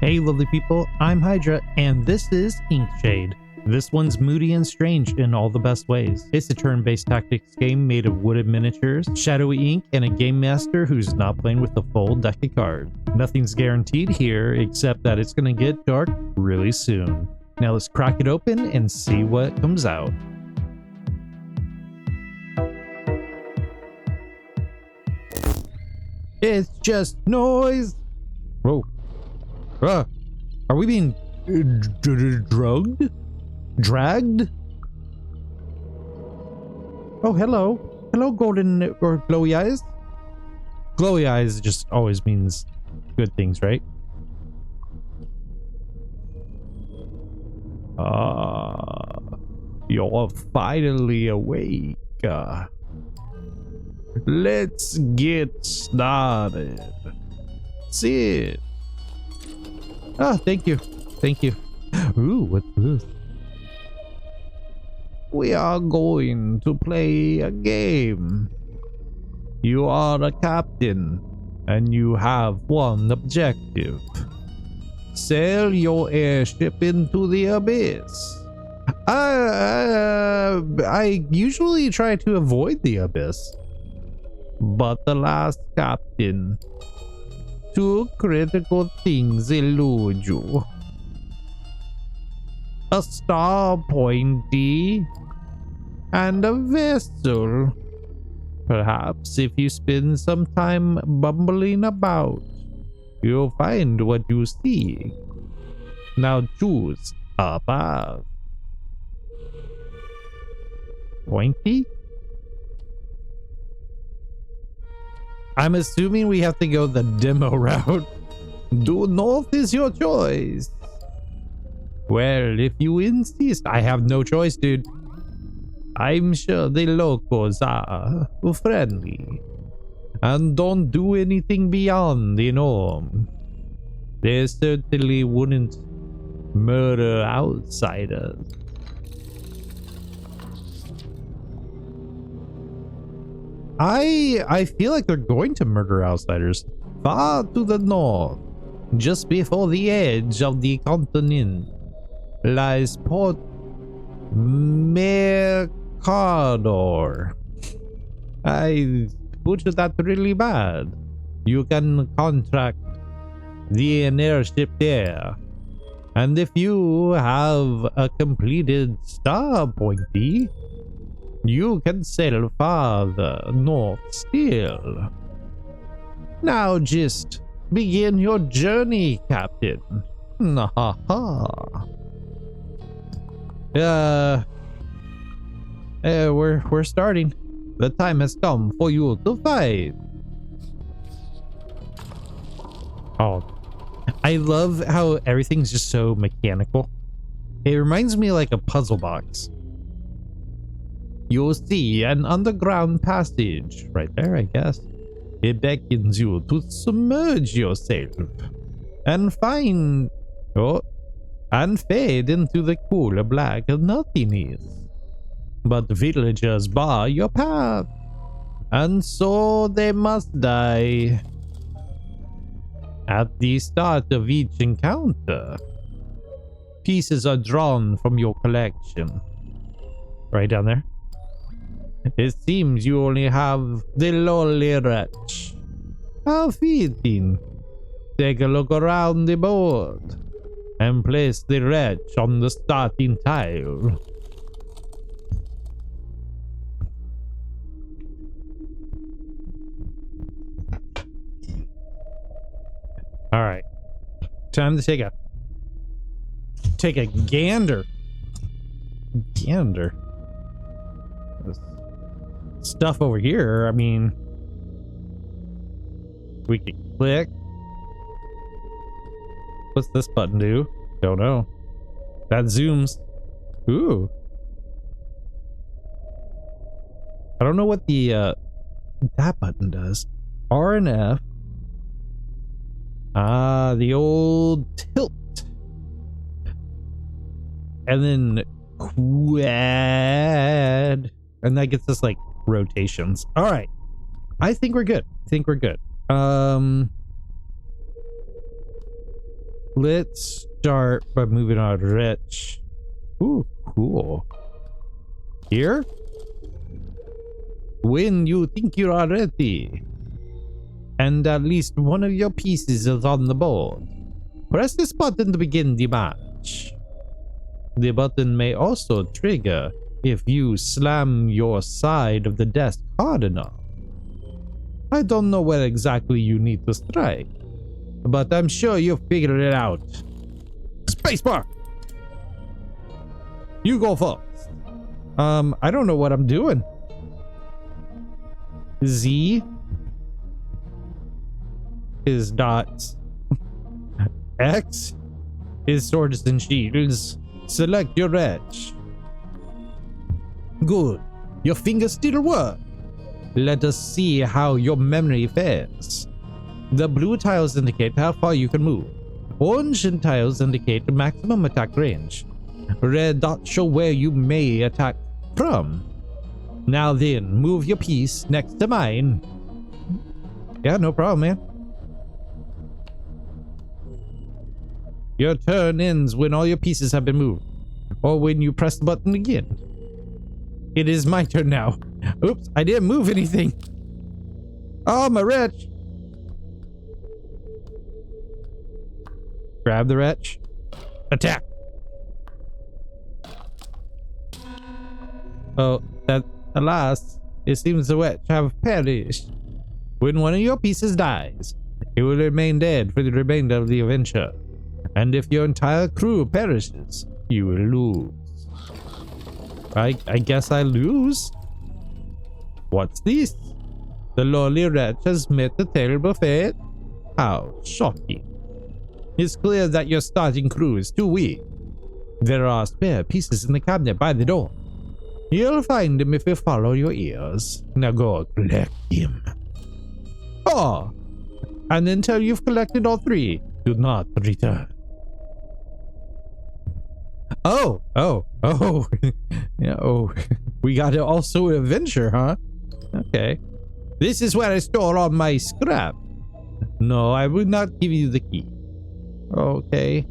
Hey lovely people, I'm Hydra, and this is Inkshade. This one's moody and strange in all the best ways. It's a turn-based tactics game made of wooden miniatures, shadowy ink, and a game master who's not playing with the full deck of cards. Nothing's guaranteed here, except that it's gonna get dark really soon. Now let's crack it open and see what comes out. It's just noise! Whoa. Are we being drugged? Dragged? Oh, hello. Hello, golden or glowy eyes. Glowy eyes just always means good things, right? You're finally awake. Let's get started. Sit. Oh, thank you. Thank you. Ooh, what's this? We are going to play a game. You are a captain, and you have one objective. Sail your airship into the abyss. I usually try to avoid the abyss, but the last captain, two critical things elude you. A star pointy and a vessel. Perhaps if you spend some time bumbling about, you'll find what you seek. Now choose a path. Pointy? I'm assuming we have to go the demo route. Due north is your choice. Well, if you insist, I have no choice, dude. I'm sure the locals are friendly and don't do anything beyond the norm. They certainly wouldn't murder outsiders. I feel like they're going to murder outsiders. Far to the north, just before the edge of the continent, lies Port Mercador. I put that really bad. You can contract the airship there. And if you have a completed star pointy, you can sail farther north still. Now just begin your journey, Captain. We're starting. The time has come for you to fight. Oh, I love how everything's just so mechanical. It reminds me like a puzzle box. You'll see an underground passage right there, I guess. It beckons you to submerge yourself and find and fade into the cool black nothingness. But villagers bar your path, and so they must die. At the start of each encounter, pieces are drawn from your collection. Right down there. It seems you only have the lowly wretch. How fitting. Take a look around the board and place the wretch on the starting tile. All right, time to take a gander. This stuff over here. I mean, we can click. What's this button do? Don't know. That zooms. Ooh. I don't know what the that button does. R and F. The old tilt. And then quad. And that gets us like rotations. All right. I think we're good. let's start by moving on rich. Ooh, cool. Here? When you think you are ready, and at least one of your pieces is on the board, press this button to begin the match. The button may also trigger if you slam your side of the desk hard enough. I don't know where exactly you need to strike, but I'm sure you'll figure it out. Spacebar! You go first. I don't know what I'm doing. Z is dots. X is swords and shields. Select your edge. Good. Your fingers still work. Let us see how your memory fares. The blue tiles indicate how far you can move. Orange tiles indicate the maximum attack range. Red dots show where you may attack from. Now then, move your piece next to mine. Yeah, no problem, man. Your turn ends when all your pieces have been moved, or when you press the button again. It is my turn now. Oops, I didn't move anything. Oh, my wretch. Grab the wretch. Attack. Oh, that, alas, it seems the wretch have perished. When one of your pieces dies, it will remain dead for the remainder of the adventure. And if your entire crew perishes, you will lose. I guess I lose. What's this? The lowly wretch has met a terrible fate? How shocking. It's clear that your starting crew is too weak. There are spare pieces in the cabinet by the door. You'll find them if you follow your ears. Now go collect him. Oh! And until you've collected all three, do not return. Oh! Yeah, oh. We got to also adventure, huh? Okay. This is where I store all my scrap. No, I will not give you the key. Okay.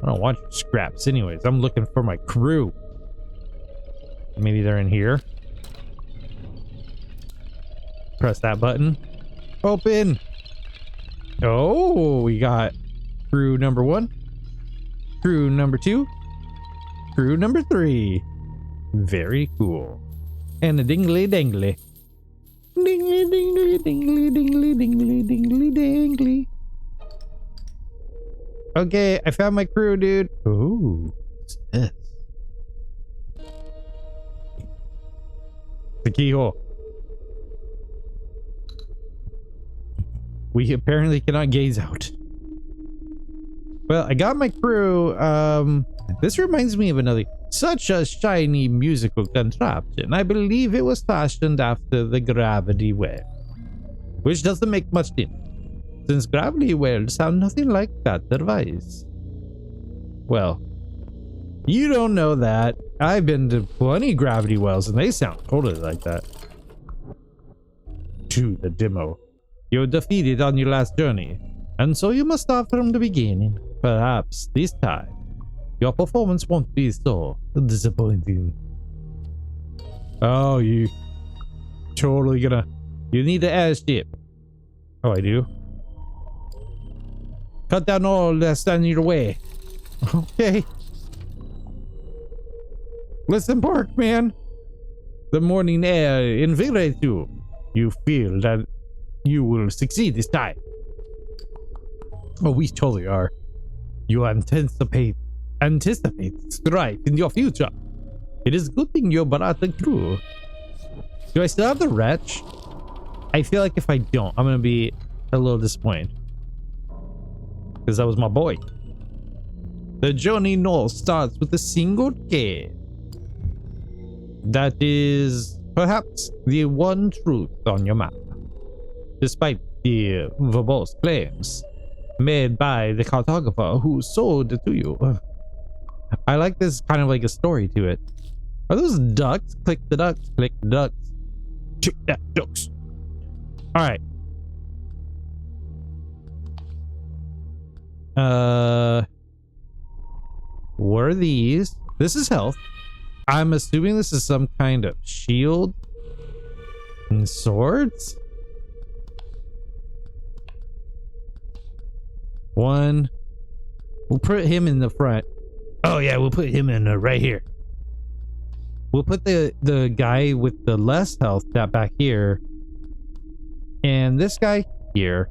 I don't want your scraps anyways. I'm looking for my crew. Maybe they're in here. Press that button. Open. Oh, we got crew number 1. Crew number 2. Crew number 3. Very cool. And a dingly dingly. Dingly dingly dingly dingly dingly dingly dingly. Okay, I found my crew, dude. Ooh, what's this? The keyhole. We apparently cannot gaze out. Well, I got my crew. This reminds me of another. Such a shiny musical contraption. I believe it was fashioned after the gravity well. Which doesn't make much sense, since gravity wells sound nothing like that device. Well, you don't know that. I've been to plenty of gravity wells and they sound totally like that. To the demo. You're defeated on your last journey, and so you must start from the beginning. Perhaps this time, your performance won't be so disappointing. Oh, you totally gonna... You need the airship. Oh, I do? Cut down all that's standing in your way. Okay. Listen, Park Man. The morning air invigorates you. You feel that you will succeed this time. Oh, we totally are. You anticipate strife in your future. It is a good thing you brought the crew. Do I still have the wretch? I feel like if I don't, I'm gonna be a little disappointed. Because that was my boy. The journey north starts with a single key. That is perhaps the one truth on your map. Despite the verbose claims made by the cartographer who sold it to you. I like this kind of like a story to it. Are those ducks? Click the ducks. Click the ducks. Check that ducks. Alright. What are these? This is health. I'm assuming this is some kind of shield and swords. One. We'll put him in the front. Oh yeah, we'll put him in right here. We'll put the guy with the less health that back here, and this guy here.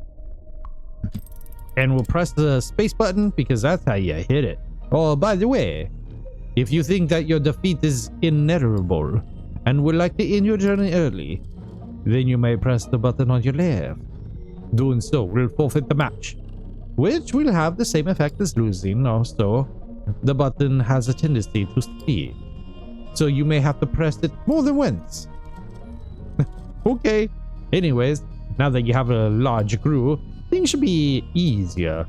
And we'll press the space button because that's how you hit it. Oh, by the way, if you think that your defeat is inevitable and would like to end your journey early, then you may press the button on your left. Doing so will forfeit the match, which will have the same effect as losing. Also, the button has a tendency to speed, so you may have to press it more than once. Okay. Anyways, now that you have a large crew, things should be easier.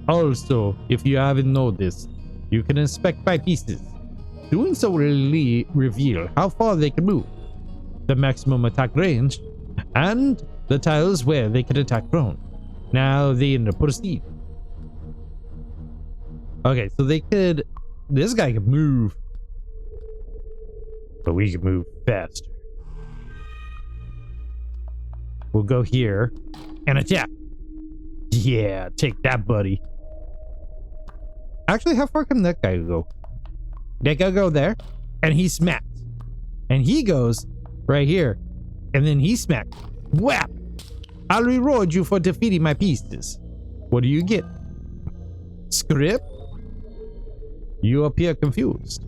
Also, if you haven't noticed, you can inspect by pieces. Doing so will reveal how far they can move, the maximum attack range, and the tiles where they can attack prone. Now then, proceed. Okay, so they could... This guy can move, but we can move faster. We'll go here and attack. Yeah, take that, buddy. Actually, how far can that guy go? That guy go there, and he smacks. And he goes right here, and then he smacks. Whap! I'll reward you for defeating my pieces. What do you get? Script? You appear confused.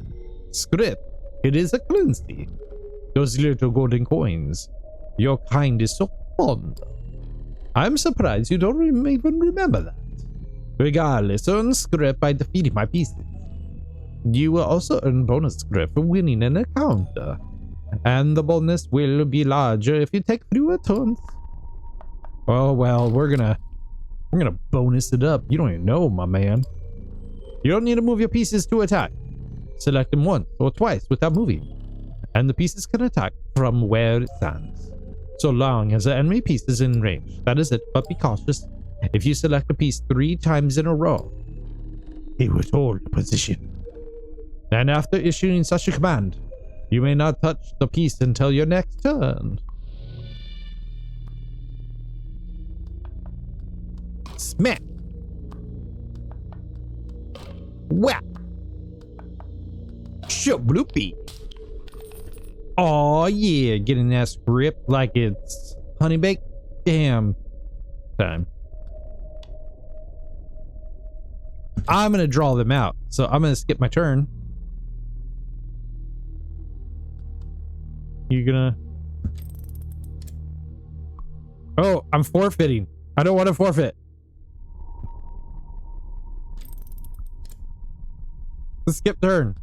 Script, it is a currency. Those little golden coins. Your kind is so fond. I'm surprised you don't even remember that. Regardless, earn script by defeating my pieces. You will also earn bonus script for winning an encounter. And the bonus will be larger if you take fewer turns. Oh well, we're gonna bonus it up. You don't even know, my man. You don't need to move your pieces to attack. Select them once or twice without moving, and the pieces can attack from where it stands, so long as the enemy piece is in range. That is it, but be cautious. If you select a piece 3 times in a row, it will hold the position. And after issuing such a command, you may not touch the piece until your next turn. Smack! Whap! Shabloopy! Oh yeah, getting that script like it's honey baked ham time. I'm gonna draw them out, so I'm gonna skip my turn. You gonna... Oh, I'm forfeiting. I don't want to forfeit. Skip turn.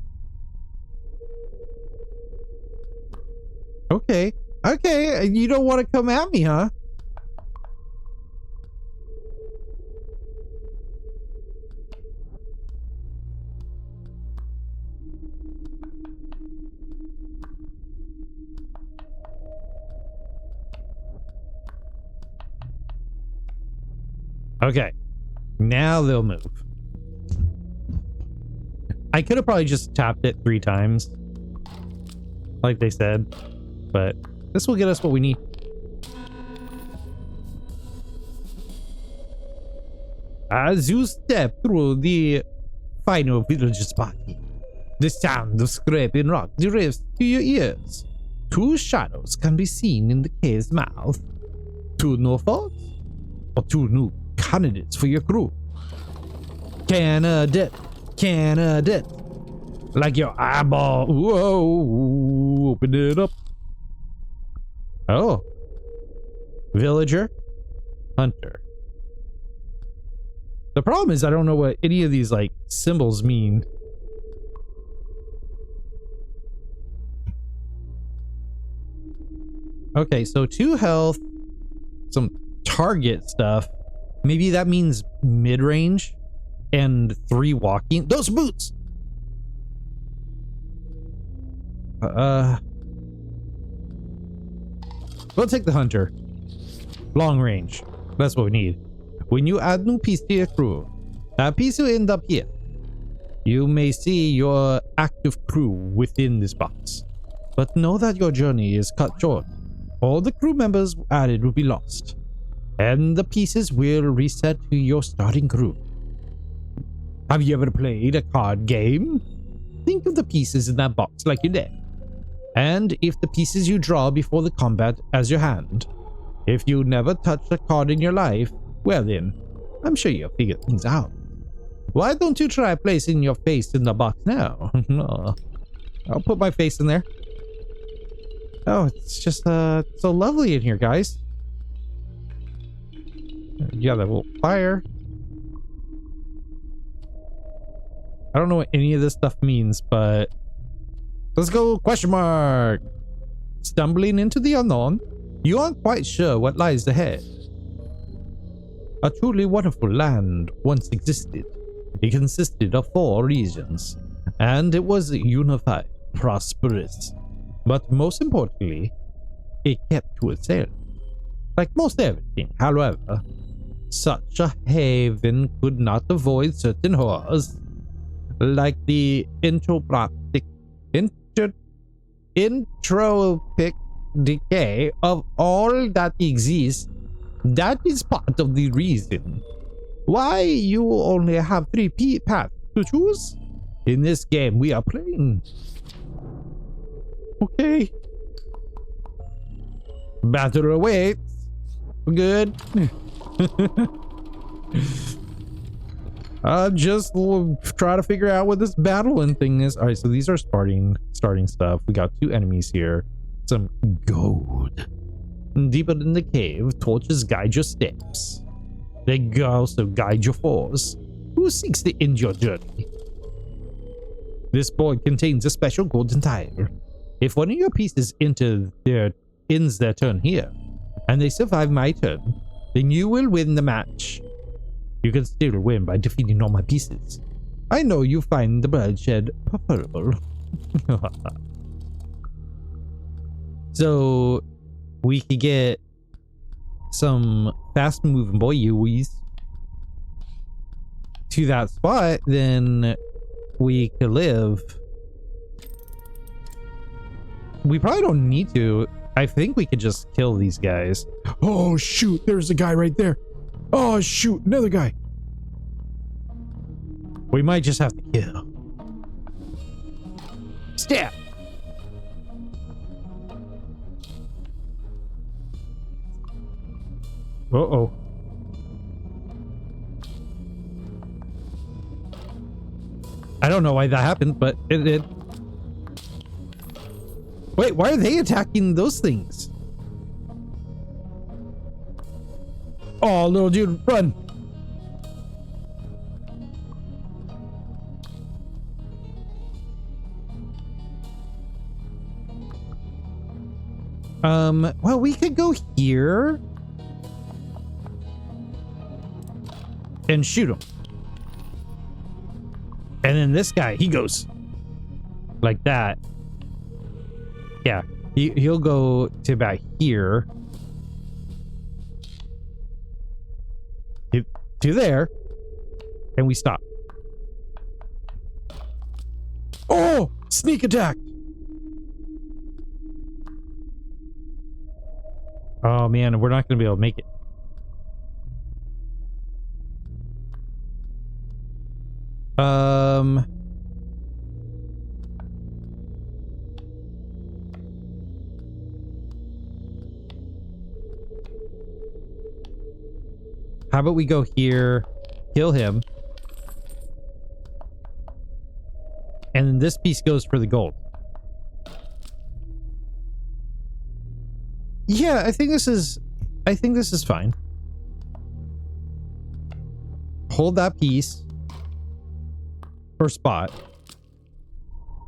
Okay. Okay, you don't want to come at me, huh? Okay. Now they'll move. I could have probably just tapped it 3 times, like they said, but this will get us what we need. As you step through the final villager's party, the sound of scraping rock drifts to your ears. 2 shadows can be seen in the cave's mouth. 2 new thoughts, or 2 new candidates for your crew. Candidate. Like your eyeball. Whoa, open it up. Oh. Villager. Hunter. The problem is I don't know what any of these like symbols mean. Okay, so 2 health, some target stuff. Maybe that means mid-range. And 3 walking. Those boots! We'll take the hunter. Long range. That's what we need. When you add new piece to your crew, That piece will end up here. You may see your active crew within this box, but know that your journey is cut short. All the crew members added will be lost, and the pieces will reset to your starting crew. Have you ever played a card game? Think of the pieces in that box like your deck, and if the pieces you draw before the combat as your hand. If you never touched a card in your life, well then, I'm sure you'll figure things out. Why don't you try placing your face in the box now? I'll put my face in there. Oh, it's just so lovely in here, guys. Yeah, that little fire. I don't know what any of this stuff means, but let's go. Question mark. Stumbling into the unknown, you aren't quite sure what lies ahead. A truly wonderful land once existed. It consisted of 4 regions, and it was unified, prosperous. But most importantly, it kept to itself. Like most everything, however, such a haven could not avoid certain horrors, like the entropic decay of all that exists. That is part of the reason why you only have 3 paths to choose. In this game we are playing. Okay. Battle awaits. Good. Just try to figure out what this battling thing is. Alright, so these are starting stuff. We got 2 enemies here. Some gold. Deeper in the cave, torches guide your steps. They also guide your force. Who seeks to end your journey? This board contains a special golden tile. If one of your pieces ends their turn here, and they survive my turn, then you will win the match. You can still win by defeating all my pieces. I know you find the bloodshed preferable. So we could get some fast moving boys to that spot, then we could live. We probably don't need to. I think we could just kill these guys. Oh shoot, there's a guy right there. Oh shoot, another guy. We might just have to kill. Stab. Uh-oh. I don't know why that happened, but it did. Wait, why are they attacking those things? Oh, little dude, run. Well, we could go here and shoot him. And then this guy, he goes like that. Yeah, he'll go to about here. To there. And we stop. Oh, sneak attack. Oh man, we're not going to be able to make it. How about we go here, kill him, and then this piece goes for the gold. Yeah, I think this is fine. Hold that piece for spot,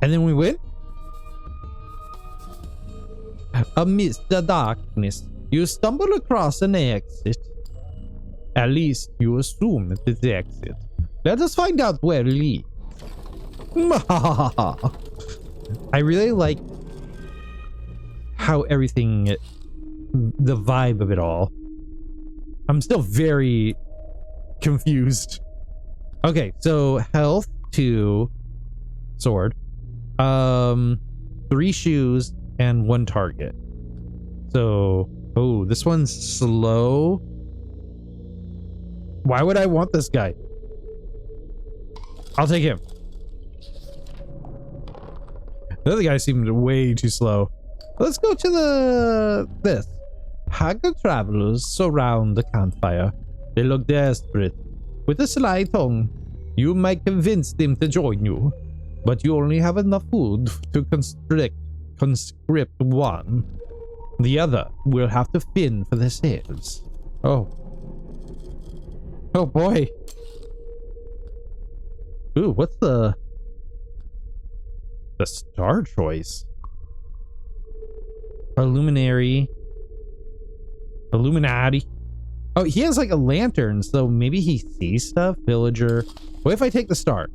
and then we win. Amidst the darkness, you stumble across an exit. At least you assume it is the exit. Let us find out where it leads. I really like how everything, the vibe of it all. I'm still very confused. Okay, so health 2, sword, 3 shoes, and 1 target. So, oh, this one's slow. Why would I want this guy? I'll take him. The other guy seemed way too slow. Let's go to this. Haggard travelers surround the campfire. They look desperate. With a sly tongue, you might convince them to join you, but you only have enough food to conscript one. The other will have to fend for themselves. Oh. Oh boy. Ooh, what's the star choice? Illuminati. Oh, he has like a lantern, so maybe he sees stuff. Villager. What if I take the star?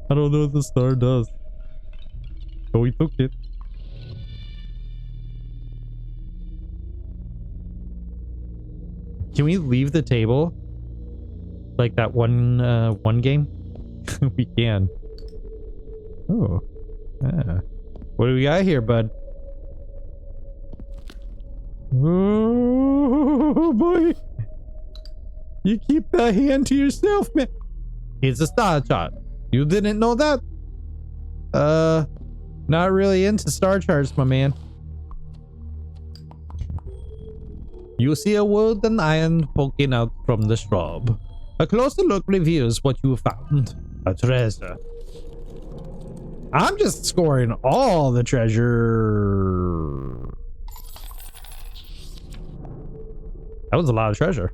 I don't know what the star does. But we took it. Can we leave the table? Like that one game? We can. Oh. Yeah. What do we got here, bud? Oh boy. You keep that hand to yourself, man. It's a star chart. You didn't know that? Not really into star charts, my man. You see a wooden iron poking out from the shrub. A closer look reveals what you found. A treasure. I'm just scoring all the treasure. That was a lot of treasure.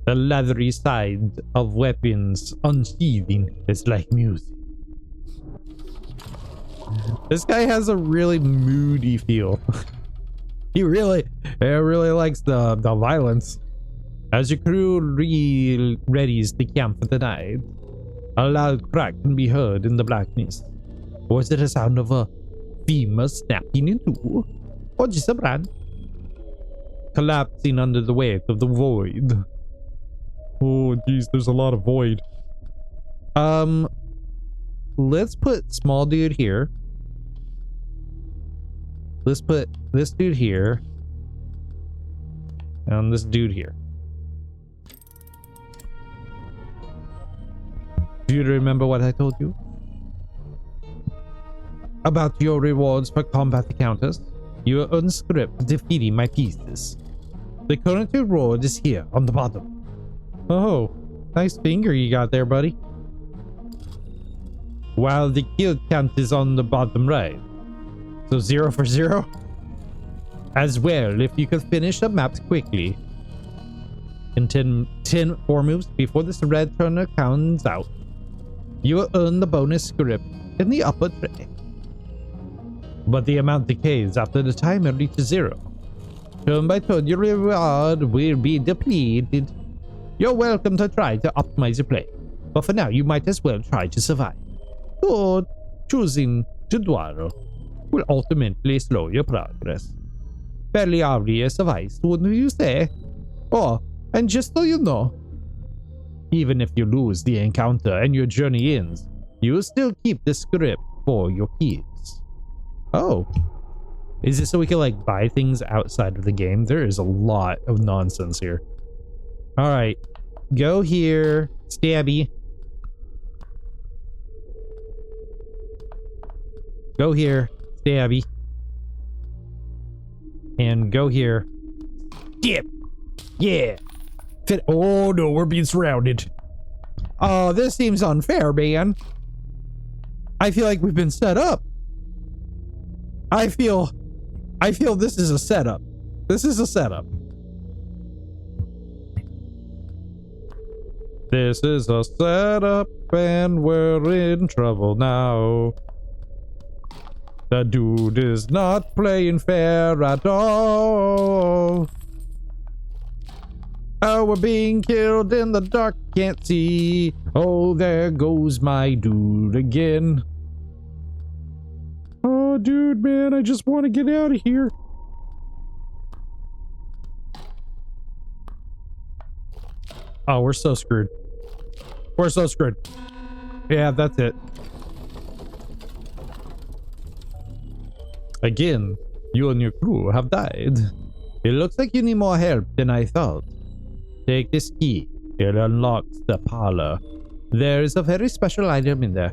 The leathery side of weapons unsheathing is like music. This guy has a really moody feel. He really likes the violence. As your crew readies the camp for the night, a loud crack can be heard in the blackness. Was it a sound of a femur snapping in two? Or just a brand? Collapsing under the weight of the void. Oh geez, there's a lot of void. Let's put small dude here. Let's put this dude here. And this dude here. Do you remember what I told you? About your rewards for combat encounters? You are unscript defeating my pieces. The current reward is here on the bottom. Oh, nice finger you got there, buddy. While the kill count is on the bottom right. So 0 for 0? As well, if you could finish the maps quickly. In 10 4 moves before this red turner counts out, you will earn the bonus script in the upper tray. But the amount decays after the timer reaches 0. Turn by turn, your reward will be depleted. You're welcome to try to optimize your play, but for now you might as well try to survive. Or choosing to dwell will ultimately slow your progress. Fairly obvious advice, wouldn't you say? Oh, and just so you know, even if you lose the encounter and your journey ends, you still keep the script for your keys. Oh. Is it so we can like buy things outside of the game? There is a lot of nonsense here. Alright. Go here. Stabby. Go here. Stabby. And go here. Skip. Yeah. Fit. Oh no, we're being surrounded. Oh, this seems unfair, man. I feel like we've been set up. I feel this is a setup. This is a setup. This is a setup and we're in trouble now. The dude is not playing fair at all. Oh, we're being killed in the dark, can't see. Oh, there goes my dude again. Oh, dude, man, I just want to get out of here. Oh, we're so screwed. We're so screwed. Yeah, that's it. Again, you and your crew have died. It looks like you need more help than I thought. Take this key. It unlocks the parlor. There is a very special item in there.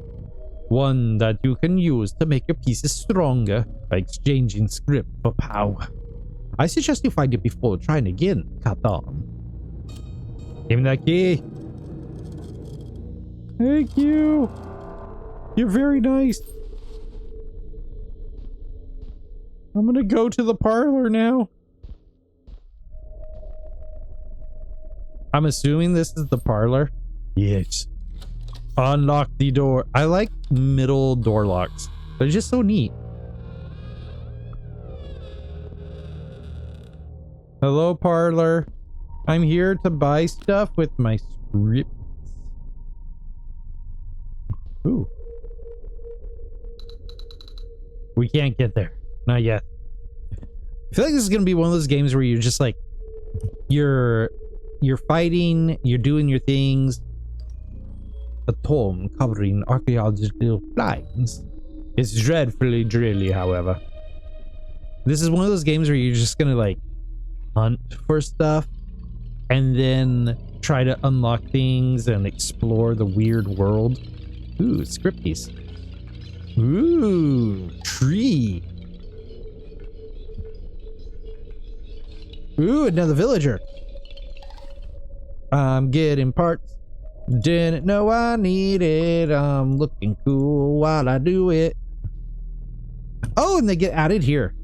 One that you can use to make your pieces stronger by exchanging script for power. I suggest you find it before trying again, Katan. Give me that key. Thank you. You're very nice. I'm gonna go to the parlor now. I'm assuming this is the parlor. Yes. Unlock the door. I like middle door locks. They're just so neat. Hello, parlor. I'm here to buy stuff with my scripts. Ooh. We can't get there. Not yet. I feel like this is gonna be one of those games where you're just like, you're fighting, you're doing your things. A tome covering archaeological finds. It's dreadfully drilly, however. This is one of those games where you're just gonna like hunt for stuff and then try to unlock things and explore the weird world. Ooh, script piece. Ooh, tree. Ooh, another villager. I'm getting parts. Didn't know I needed. I'm looking cool while I do it. Oh, and they get added here.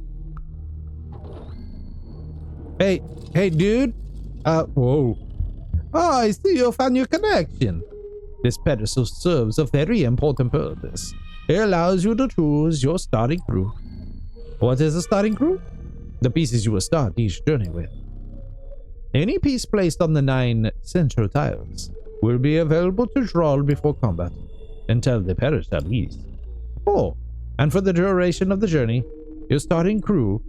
Hey, dude. Whoa. Oh, I see you found your connection. This pedestal serves a very important purpose. It allows you to choose your starting crew. What is a starting crew? The pieces you will start each journey with. Any piece placed on the 9 central tiles will be available to draw before combat, until they perish at least. Oh, and for the duration of the journey, your starting crew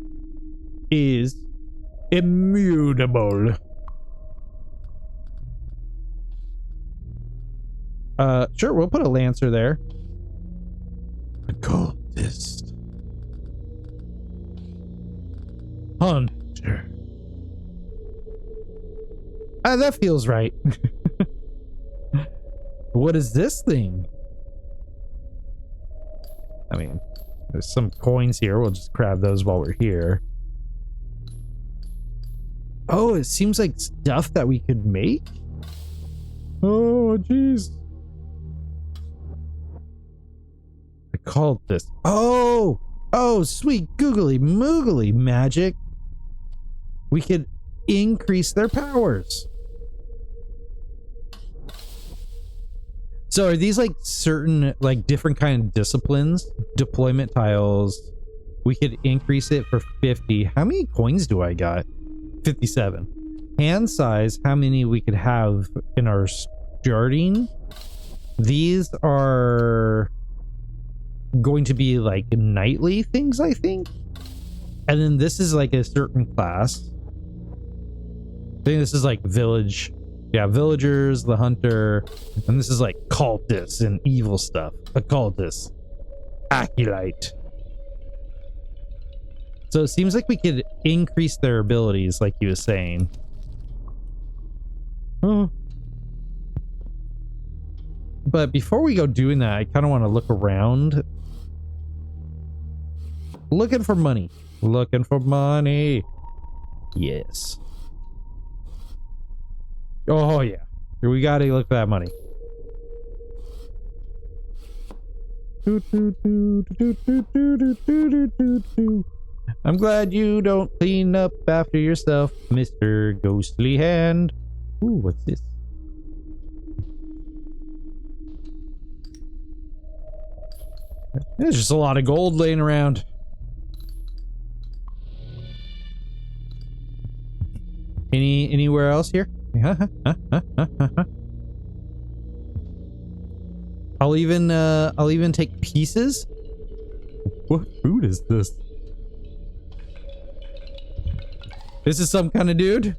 is immutable. Sure, we'll put a lancer there. A cultist. Hunter. That feels right. What is this thing? I mean, there's some coins here. We'll just grab those while we're here. Oh, it seems like stuff that we could make? Oh, jeez. I called this. Oh, sweet googly moogly magic. We could increase their powers. So are these like certain, like different kind of disciplines? Deployment tiles. We could increase it for 50. How many coins do I got? 57. Hand size, how many we could have in our starting? These are going to be like nightly things, I think. And then this is like a certain class. I think this is like village. Yeah, villagers, the hunter, and this is like cultists and evil stuff. Occultist. Acolyte. So it seems like we could increase their abilities, like he was saying. Oh. But before we go doing that, I kind of want to look around. Looking for money. Looking for money. Yes. Oh, yeah. We gotta look for that money. I'm glad you don't clean up after yourself, Mr. Ghostly Hand. Ooh, what's this? There's just a lot of gold laying around. Anywhere else here? I'll even take pieces. What food is this? This is some kind of dude.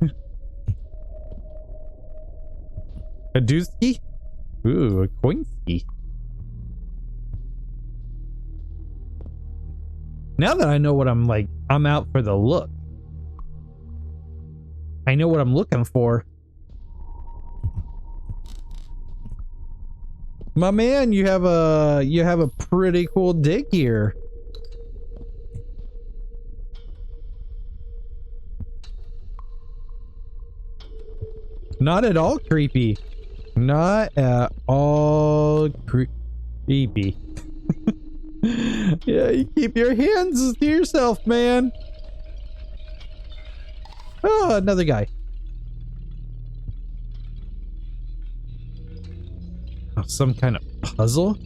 A dooski? Ooh, a coinski. Now that I know what I'm like, I'm out for the look. I know what I'm looking for. My man, you have a pretty cool dig here. Not at all creepy. Not at all creepy. Yeah, you keep your hands to yourself, man. Oh, another guy. Oh, some kind of puzzle.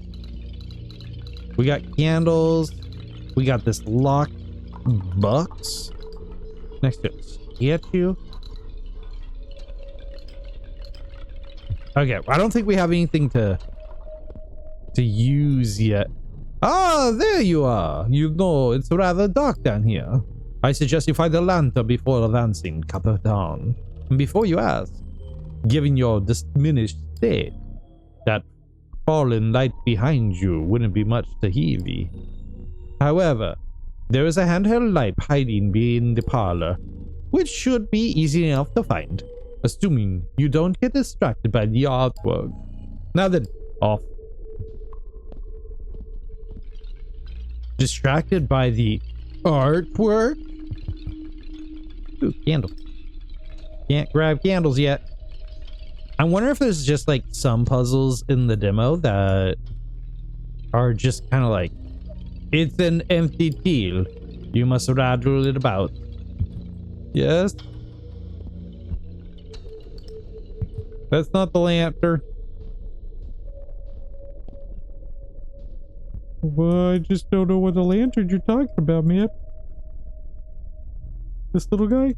We got candles. We got this locked box next to a statue. Okay, I don't think we have anything to use yet. Ah, there you are. You know, it's rather dark down here. I suggest you find a lantern before advancing, Capitan. And before you ask, given your diminished state, that fallen light behind you wouldn't be much to heavy. However, there is a handheld light hiding in the parlor, which should be easy enough to find, assuming you don't get distracted by the artwork. Now then, off. Distracted by the artwork? Ooh, candle. Can't grab candles yet. I wonder if there's just like some puzzles in the demo that are just kind of like, it's an empty teal. You must rattle it about. Yes? That's not the lantern. Well, I just don't know what the lantern you're talking about, man. This little guy?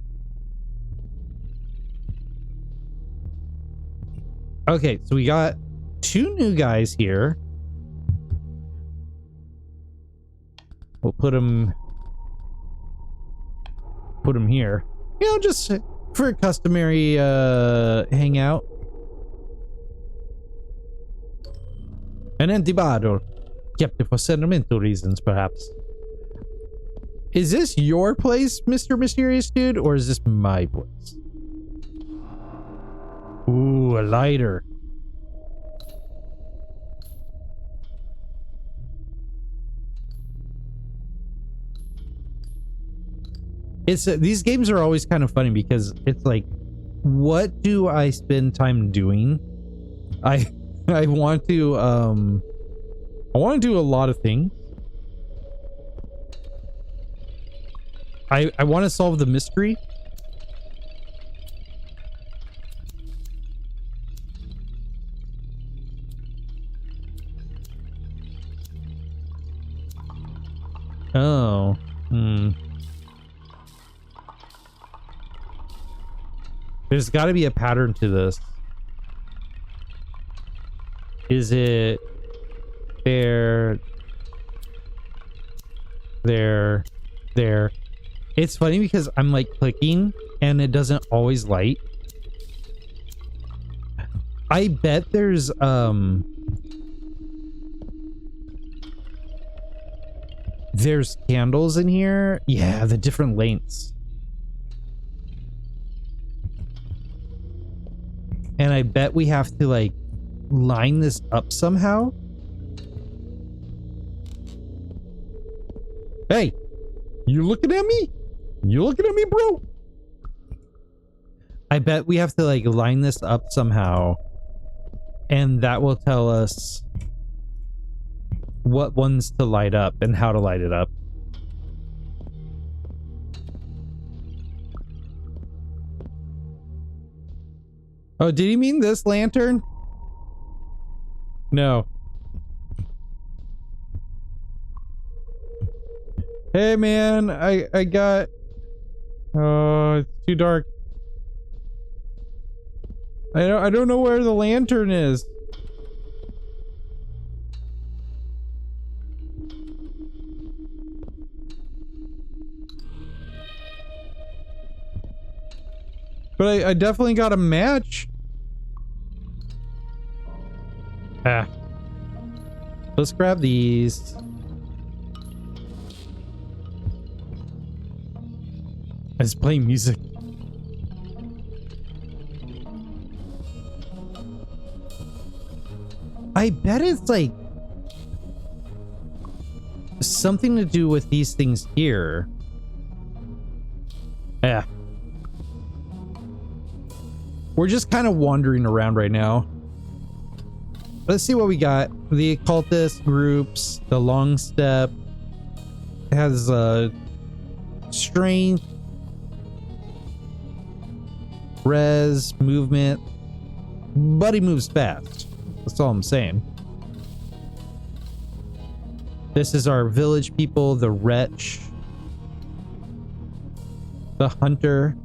Okay, so we got 2 new guys here. We'll put them here. You know, just for a customary hangout. An empty bottle. Kept it for sentimental reasons, perhaps. Is this your place, Mr. Mysterious Dude, or is this my place? Ooh, a lighter. It's these games are always kind of funny because it's like, what do I spend time doing? I want to do a lot of things. I want to solve the mystery. Oh. There's got to be a pattern to this. Is it there? It's funny because I'm like clicking and it doesn't always light. I bet there's candles in here. Yeah, the different lengths. And I bet we have to like line this up somehow. Hey, you looking at me? You looking at me, bro? I bet we have to like line this up somehow. And that will tell us what ones to light up and how to light it up. Oh, did he mean this lantern? No. Hey man, I got... Oh, it's too dark. I don't know where the lantern is. But I definitely got a match. Ah. Let's grab these. It's playing music. I bet it's like something to do with these things here. Yeah. We're just kind of wandering around right now. Let's see what we got. The occultist groups, the long step has strength, res, movement, but he moves fast. That's all I'm saying. This is our village people, the wretch, the hunter.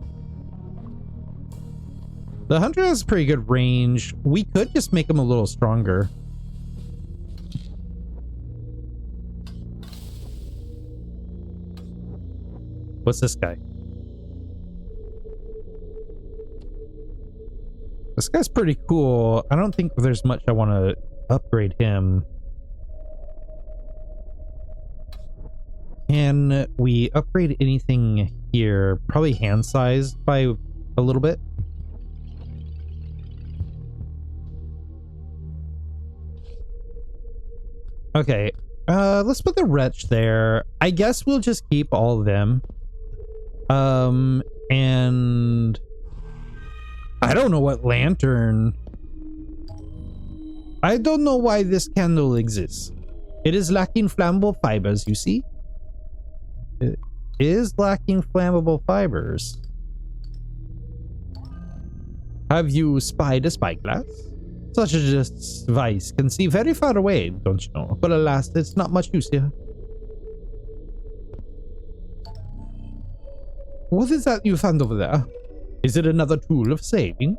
The hunter has pretty good range. We could just make him a little stronger. What's this guy? This guy's pretty cool. I don't think there's much I want to upgrade him. Can we upgrade anything here? Probably hand size by a little bit. Okay, let's put the wretch there. I guess we'll just keep all of them. And I don't know what lantern. I don't know why this candle exists. It is lacking flammable fibers, you see? It is lacking flammable fibers. Have you spied a spyglass? Such a device can see very far away, don't you know? But alas, it's not much use here. What is that you found over there? Is it another tool of saving?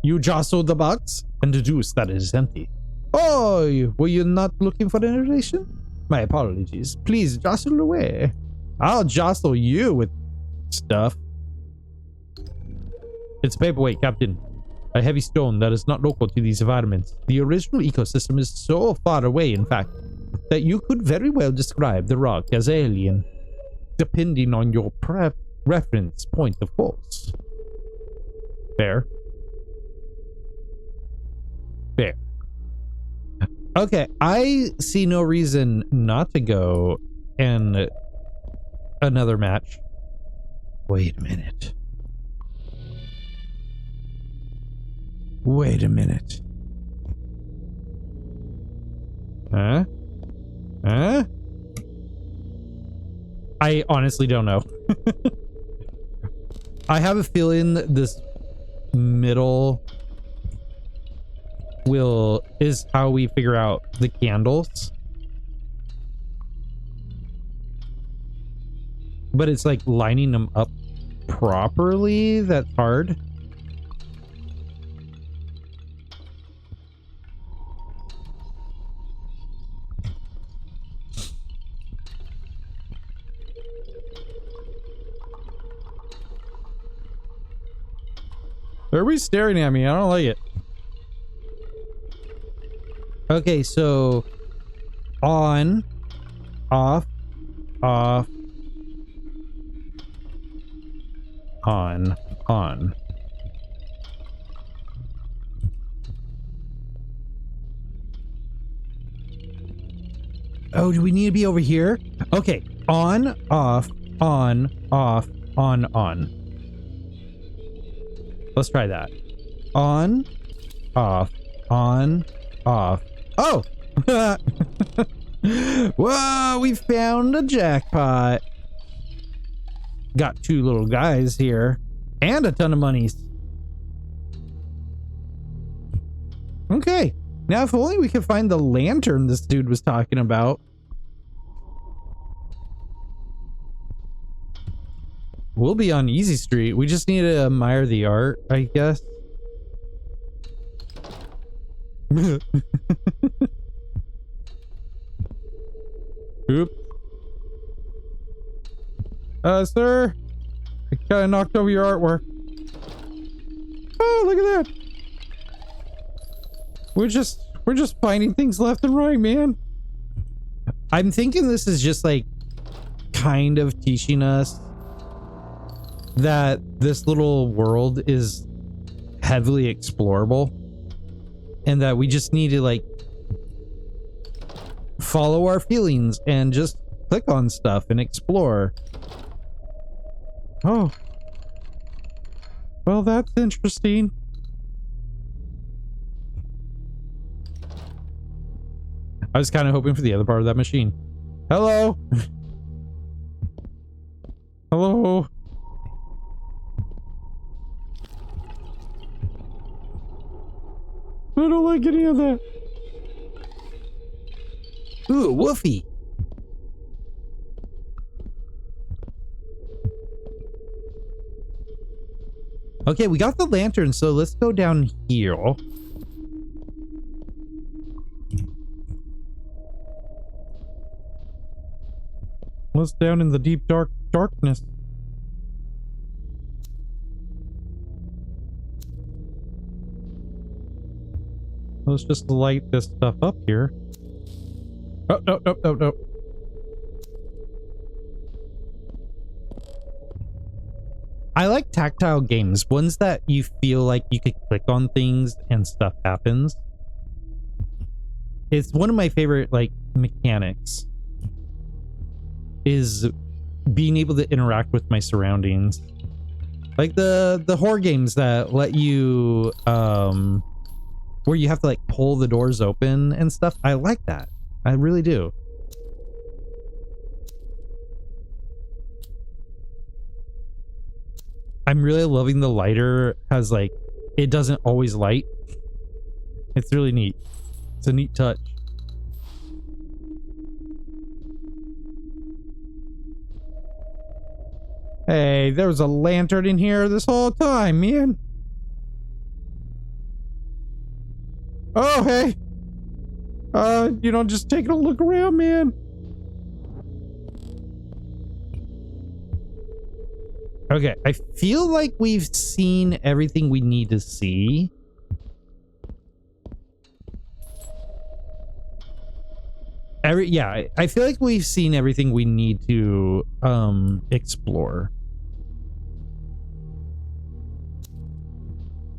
You jostled the box and deduced that it is empty. Oh, were you not looking for an relation? My apologies. Please jostle away. I'll jostle you with stuff. It's a paperweight, Captain. A heavy stone that is not local to these environments. The original ecosystem is so far away, in fact, that you could very well describe the rock as alien, depending on your reference point, of course. Fair. Fair. Okay, I see no reason not to go in another match. Wait a minute. Wait a minute. Huh? Huh? I honestly don't know. I have a feeling this middle is how we figure out the candles. But it's like lining them up properly. That's hard. Everybody's staring at me. I don't like it. Okay, so on, off, off, on. Oh, do we need to be over here? Okay, on, off, on, off, on. Let's try that. On, off, on, off. Oh! Whoa, we found a jackpot. Got two little guys here. And a ton of monies. Okay. Now, if only we could find the lantern this dude was talking about. We'll be on Easy Street. We just need to admire the art, I guess. Oop. Sir, I kind of knocked over your artwork. Oh, look at that. We're just finding things left and right, man. I'm thinking this is just like kind of teaching us that this little world is heavily explorable and that we just need to like follow our feelings and just click on stuff and explore. Oh, well, that's interesting. I was kind of hoping for the other part of that machine. Hello. Hello. I don't like any of that. Ooh, woofy. Okay, we got the lantern, so let's go down here. What's down in the deep darkness? Let's just light this stuff up here. Oh, no, no, no, no. I like tactile games, ones that you feel like you could click on things and stuff happens. It's one of my favorite like mechanics, is being able to interact with my surroundings. Like the horror games that let you where you have to like pull the doors open and stuff. I like that. I really do. I'm really loving the lighter has like, it doesn't always light. It's really neat. It's a neat touch. Hey, there was a lantern in here this whole time, man. Oh, hey. Just taking a look around, man. Okay, I feel like we've seen everything we need to see. I feel like we've seen everything we need to explore.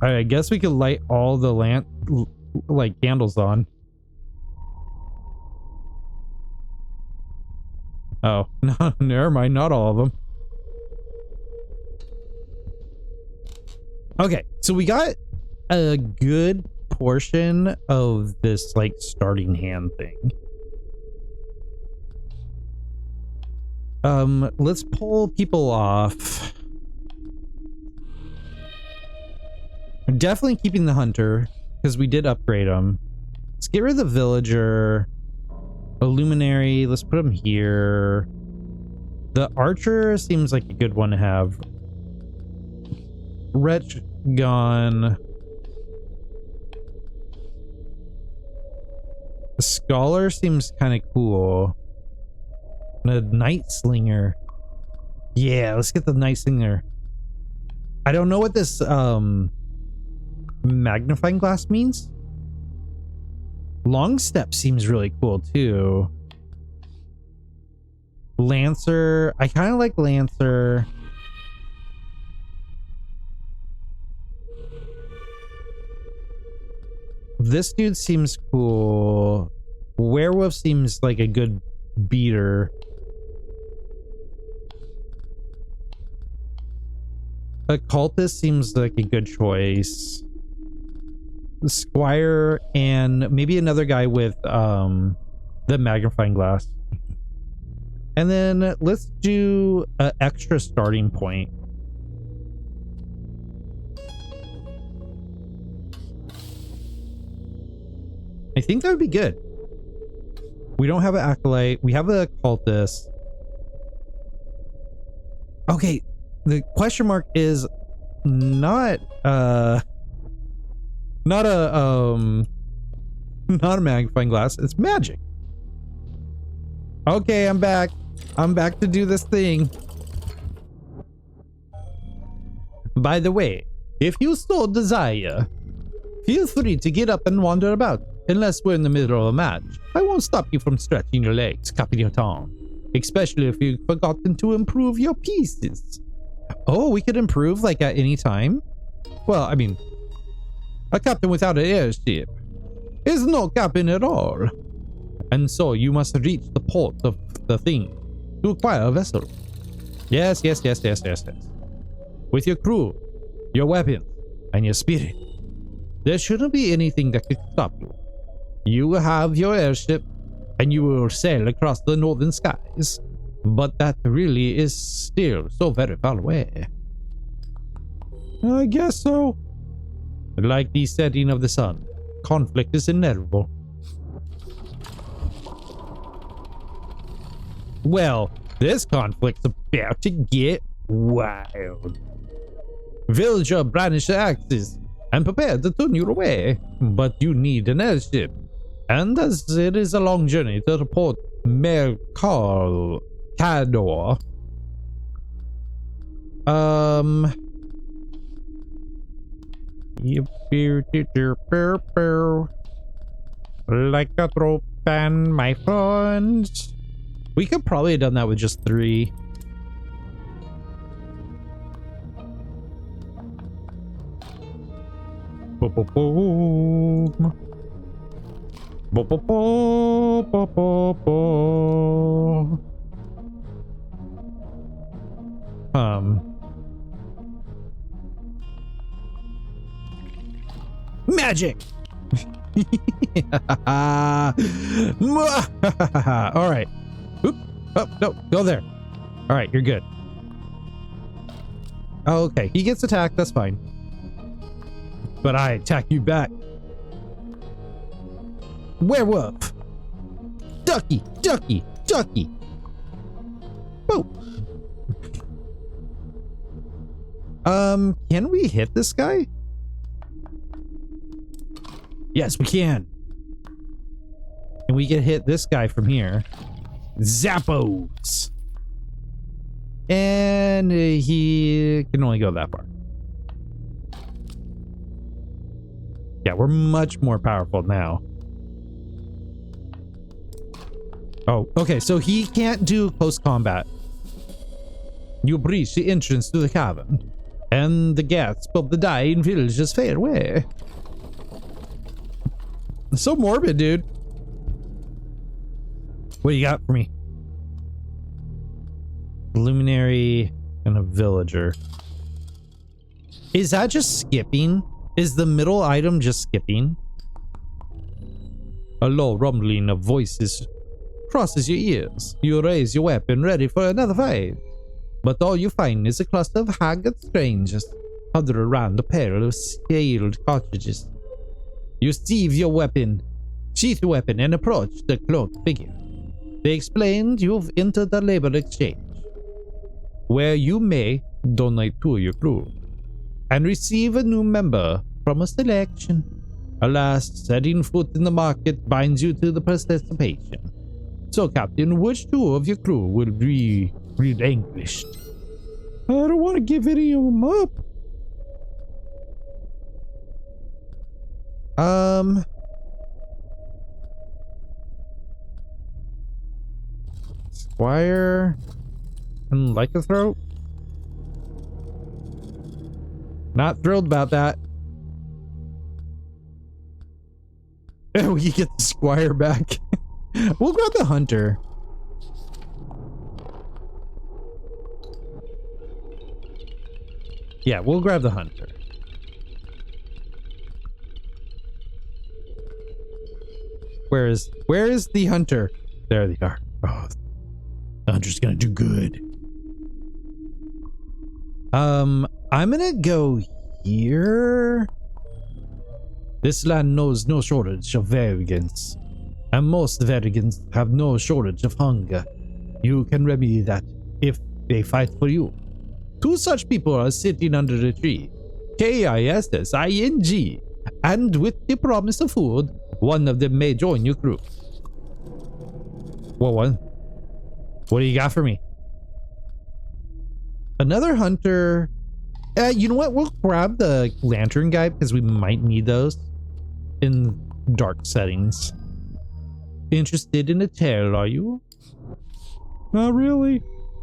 I guess we could light all the candles on. Oh, no, never mind, not all of them. Okay, so we got a good portion of this like starting hand thing. Let's pull people off. I'm definitely keeping the hunter because we did upgrade him. Let's get rid of the villager. A luminary, let's put him here. The archer seems like a good one to have. Wretch gone. The scholar seems kind of cool. And a night slinger. Yeah, let's get the night slinger. I don't know what this magnifying glass means. Long step seems really cool too. Lancer, I kind of like Lancer. This dude seems cool. Werewolf seems like a good beater. Occultist seems like a good choice. The Squire and maybe another guy with the magnifying glass. And then let's do an extra starting point. I think that would be good. We don't have an acolyte. We have an occultist. Okay, the question mark is not a magnifying glass. It's magic. Okay, I'm back. I'm back to do this thing. By the way, if you so desire, Feel free to get up and wander about, unless we're in the middle of a match. I won't stop you from stretching your legs, Capitan. Especially if you've forgotten to improve your pieces. Oh, we could improve like at any time? Well, I mean, a captain without an airship is no captain at all. And so you must reach the port of the thing to acquire a vessel. Yes. With your crew, your weapons, and your spirit, there shouldn't be anything that could stop you. You will have your airship, and you will sail across the northern skies. But that really is still so very far away. I guess so. Like the setting of the sun, conflict is inevitable. Well, this conflict's about to get wild. Villager brandish the axes and prepare to turn you away, but you need an airship. And as it is a long journey to the port Mercador. Like a rope and my friends. We could probably have done that with just 3. Boom. Magic. All right. Oop. Oh, no, go there. All right, you're good. Oh, okay, he gets attacked, that's fine. But I attack you back. Werewolf. Ducky. Boom. Can we hit this guy? Yes, we can. And we can hit this guy from here. Zappos. And he can only go that far. Yeah, we're much more powerful now. Oh, okay, so he can't do close combat. You breach the entrance to the cavern, and the gasp of the dying villagers fade away. So morbid, dude. What do you got for me? Luminary and a villager. Is that just skipping? Is the middle item just skipping? A low rumbling of voices crosses your ears. You raise your weapon ready for another fight. But all you find is a cluster of haggard strangers huddled around a pair of scaled cartridges. You sheath your weapon, and approach the cloaked figure. They explained you've entered the labor exchange, where you may donate to your crew and receive a new member from a selection. Alas, setting foot in the market binds you to the participation. So, Captain, which 2 of your crew will be relinquished? I don't want to give any of them up. Squire and Lycanthrope? Not thrilled about that. We can get the Squire back. We'll grab the Hunter. Yeah, we'll grab the Hunter. Where is the Hunter? There they are. Oh, the Hunter's gonna do good. I'm gonna go here. This land knows no shortage of arrogance, and most Vergans have no shortage of hunger. You can remedy that if they fight for you. 2 such people are sitting under the tree, Kissing, and with the promise of food, one of them may join your crew. What do you got for me? Another Hunter. You know what? We'll grab the lantern guy because we might need those. in dark settings. Interested in a tale, are you? Not really.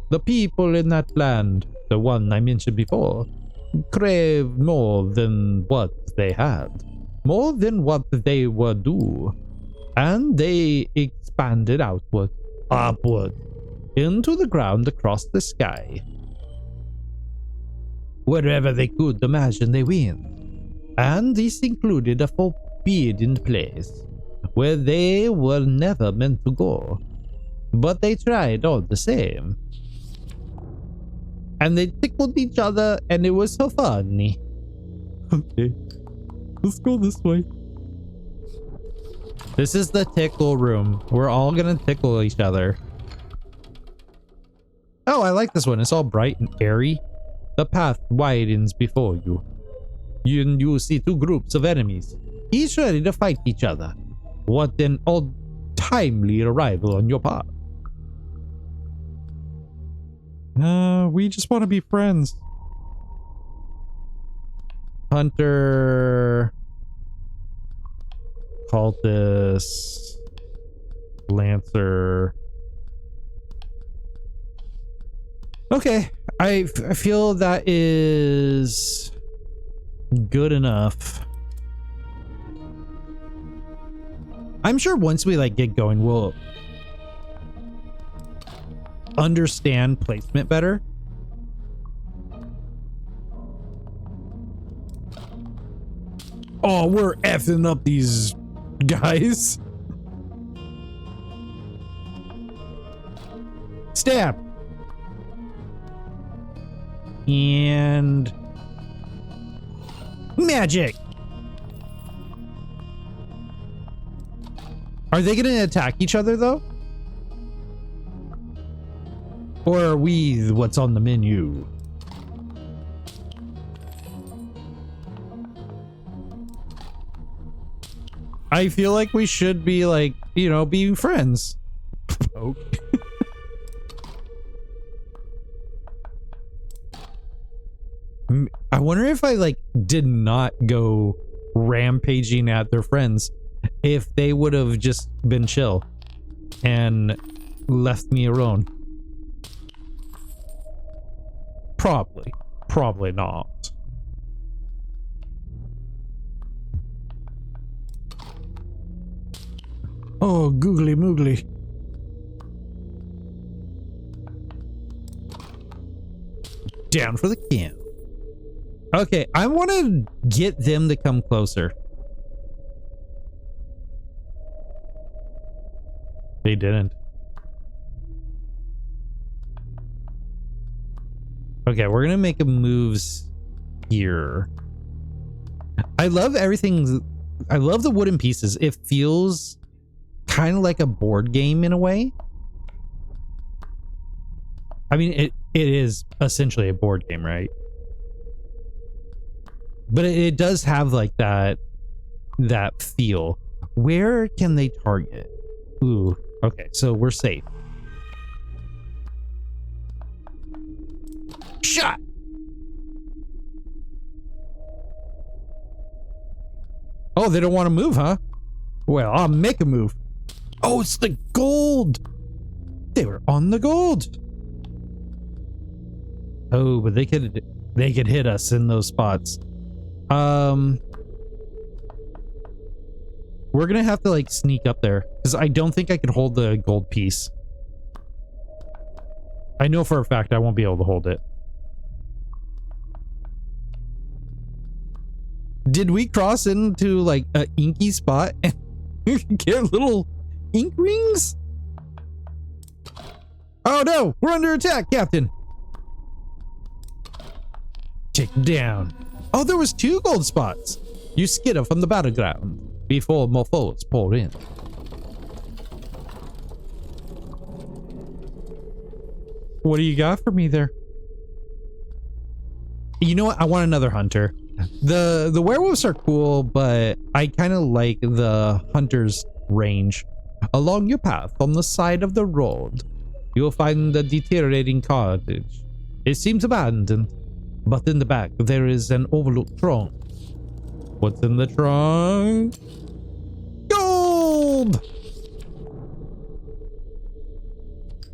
The people in that land, the one I mentioned before, crave more than what they had, more than what they were due, and they expanded outward, upward, into the ground across the sky. Wherever they could imagine they win, and this included a forbidden place where they were never meant to go, but they tried all the same. And they tickled each other, and it was so funny. Okay, let's go this way. This is the tickle room. We're all gonna tickle each other. Oh, I like this one. It's all bright and airy. The path widens before you. You see two groups of enemies, each ready to fight each other. What an untimely arrival on your part. We just want to be friends. Hunter, cultist, lancer. Okay, I feel that is good enough. I'm sure once we like get going, we'll understand placement better. Oh, we're effing up these guys. Stab. And magic. Are they going to attack each other though? Or are we what's on the menu? I feel like we should be like, you know, being friends. Okay. I wonder if I like did not go rampaging at their friends, if they would have just been chill and left me alone. Probably not. Oh, googly moogly. Down for the count. Okay, I want to get them to come closer. They didn't. Okay, we're gonna make a moves here. I love everything. I love the wooden pieces. It feels kind of like a board game in a way. I mean, it is essentially a board game, right? But it does have like that feel. Where can they target? Ooh, okay, so we're safe. Shot! Oh, they don't want to move, huh? Well, I'll make a move. Oh, it's the gold! They were on the gold! Oh, but they could hit us in those spots. We're gonna have to like sneak up there because I don't think I can hold the gold piece. I know for a fact I won't be able to hold it. Did we cross into like a inky spot and get little ink rings? Oh no, we're under attack, Captain. Take down. Oh, there was 2 gold spots. You skitter from the battleground before more foes pour in. What do you got for me there? You know what? I want another hunter. The werewolves are cool, but I kind of like the hunter's range. Along your path on the side of the road, you'll find the deteriorating cottage. It seems abandoned, but in the back there is an overlooked trunk. What's in the trunk?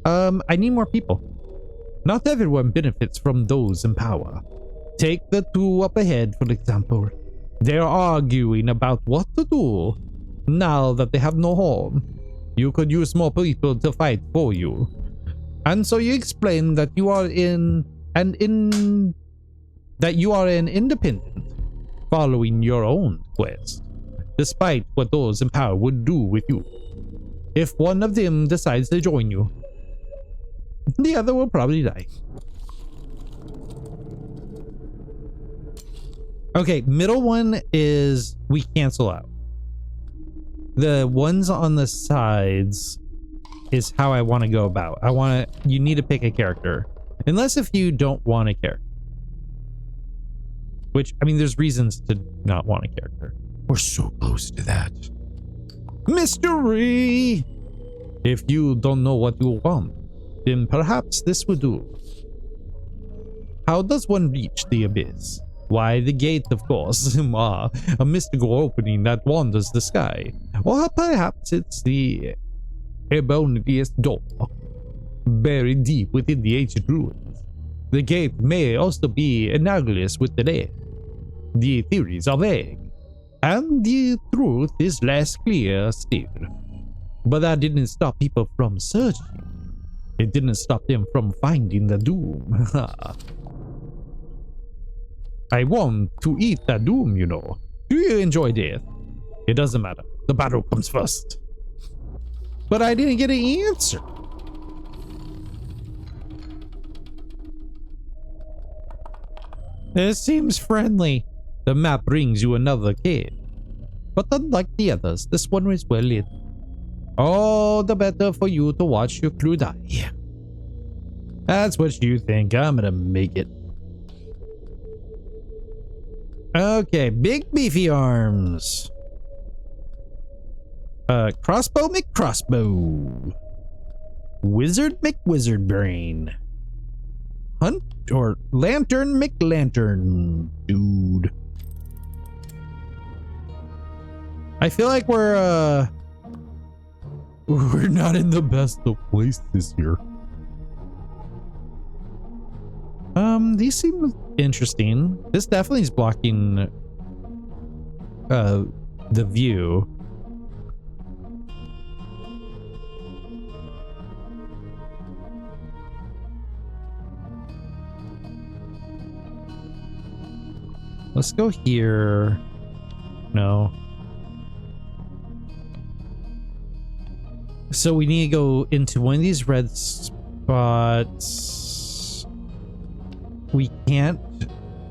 I need more people. Not everyone benefits from those in power. Take the two up ahead, for example. They're arguing about what to do now that they have no home. You could use more people to fight for you. And so you explain that you are an independent, following your own quest, despite what those in power would do with you. If one of them decides to join you, the other will probably die. Okay, middle one is we cancel out. The ones on the sides is how I want to go about. You need to pick a character. Unless if you don't want a character. Which, I mean, there's reasons to not want a character. We're so close to that. Mystery! If you don't know what you want, then perhaps this will do. How does one reach the abyss? Why, the gate, of course. A mystical opening that wanders the sky. Or perhaps it's the Ebonius door, buried deep within the ancient ruins. The gate may also be analogous with the land. The theories are vague, and the truth is less clear still. But that didn't stop people from searching. It didn't stop them from finding the doom. I want to eat that doom, you know. Do you enjoy death? It doesn't matter. The battle comes first. But I didn't get an answer. This seems friendly. The map brings you another cave. But unlike the others, this one is well lit. All the better for you to watch your crew die. That's what you think. I'm gonna make it. Okay, big beefy arms. Crossbow McCrossbow. Wizard McWizard Brain. Hunt or Lantern McLantern Dude. I feel like we're not in the best of places here. These seem interesting. This definitely is blocking the view. Let's go here. No. So we need to go into one of these red spots. We can't.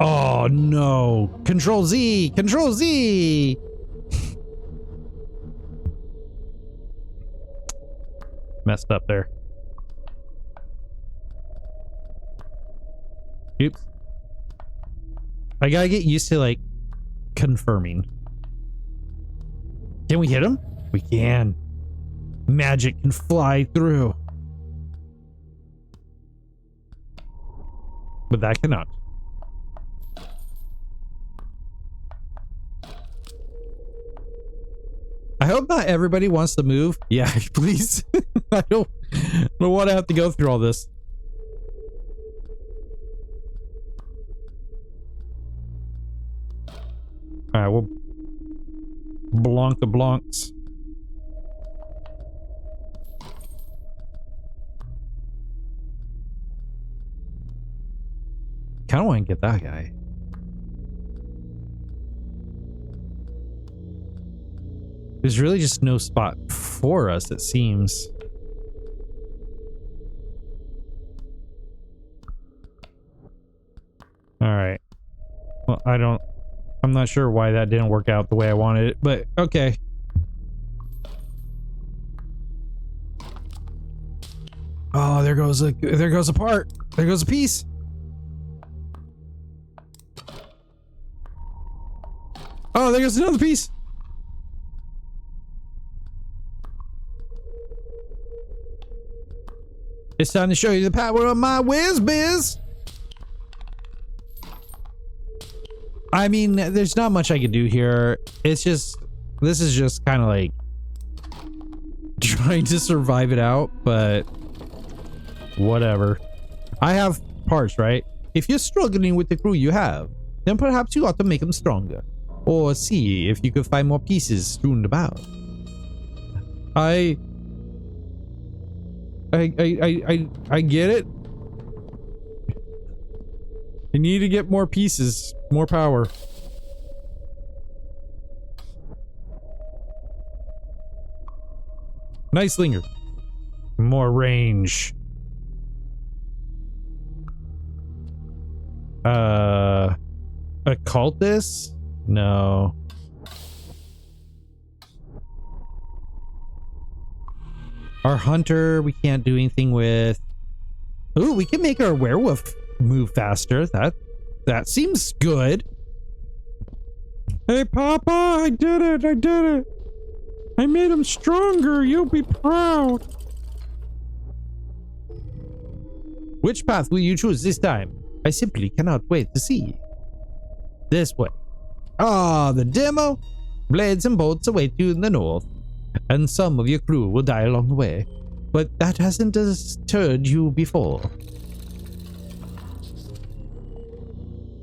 Oh no. Control Z. Control Z. Messed up there. Oops. I gotta get used to like confirming. Can we hit him? We can. Magic can fly through. But that cannot. I hope not everybody wants to move. Yeah, please. I don't want to have to go through all this. Alright, we'll blonk the blonks. Kind of want to get that guy. There's really just no spot for us, it seems. Alright. Well, I'm not sure why that didn't work out the way I wanted it, but okay. Oh, there goes a part. There goes a piece. Oh, there goes another piece. It's time to show you the power of my whiz biz. I mean, there's not much I can do here. It's just, this is just kind of like trying to survive it out, but Whatever. I have parts, right? If you're struggling with the crew you have, then perhaps you ought to make them stronger. Or see if you could find more pieces strewn about. I get it. I need to get more pieces, more power. Nice linger. More range. Occultist? No. Our hunter, we can't do anything with. Ooh, we can make our werewolf move faster. That seems good. Hey, Papa, I did it. I did it. I made him stronger. You'll be proud. Which path will you choose this time? I simply cannot wait to see. This way. Ah, the demo. Blades and bolts await you in the north, and some of your crew will die along the way. But that hasn't deterred you before.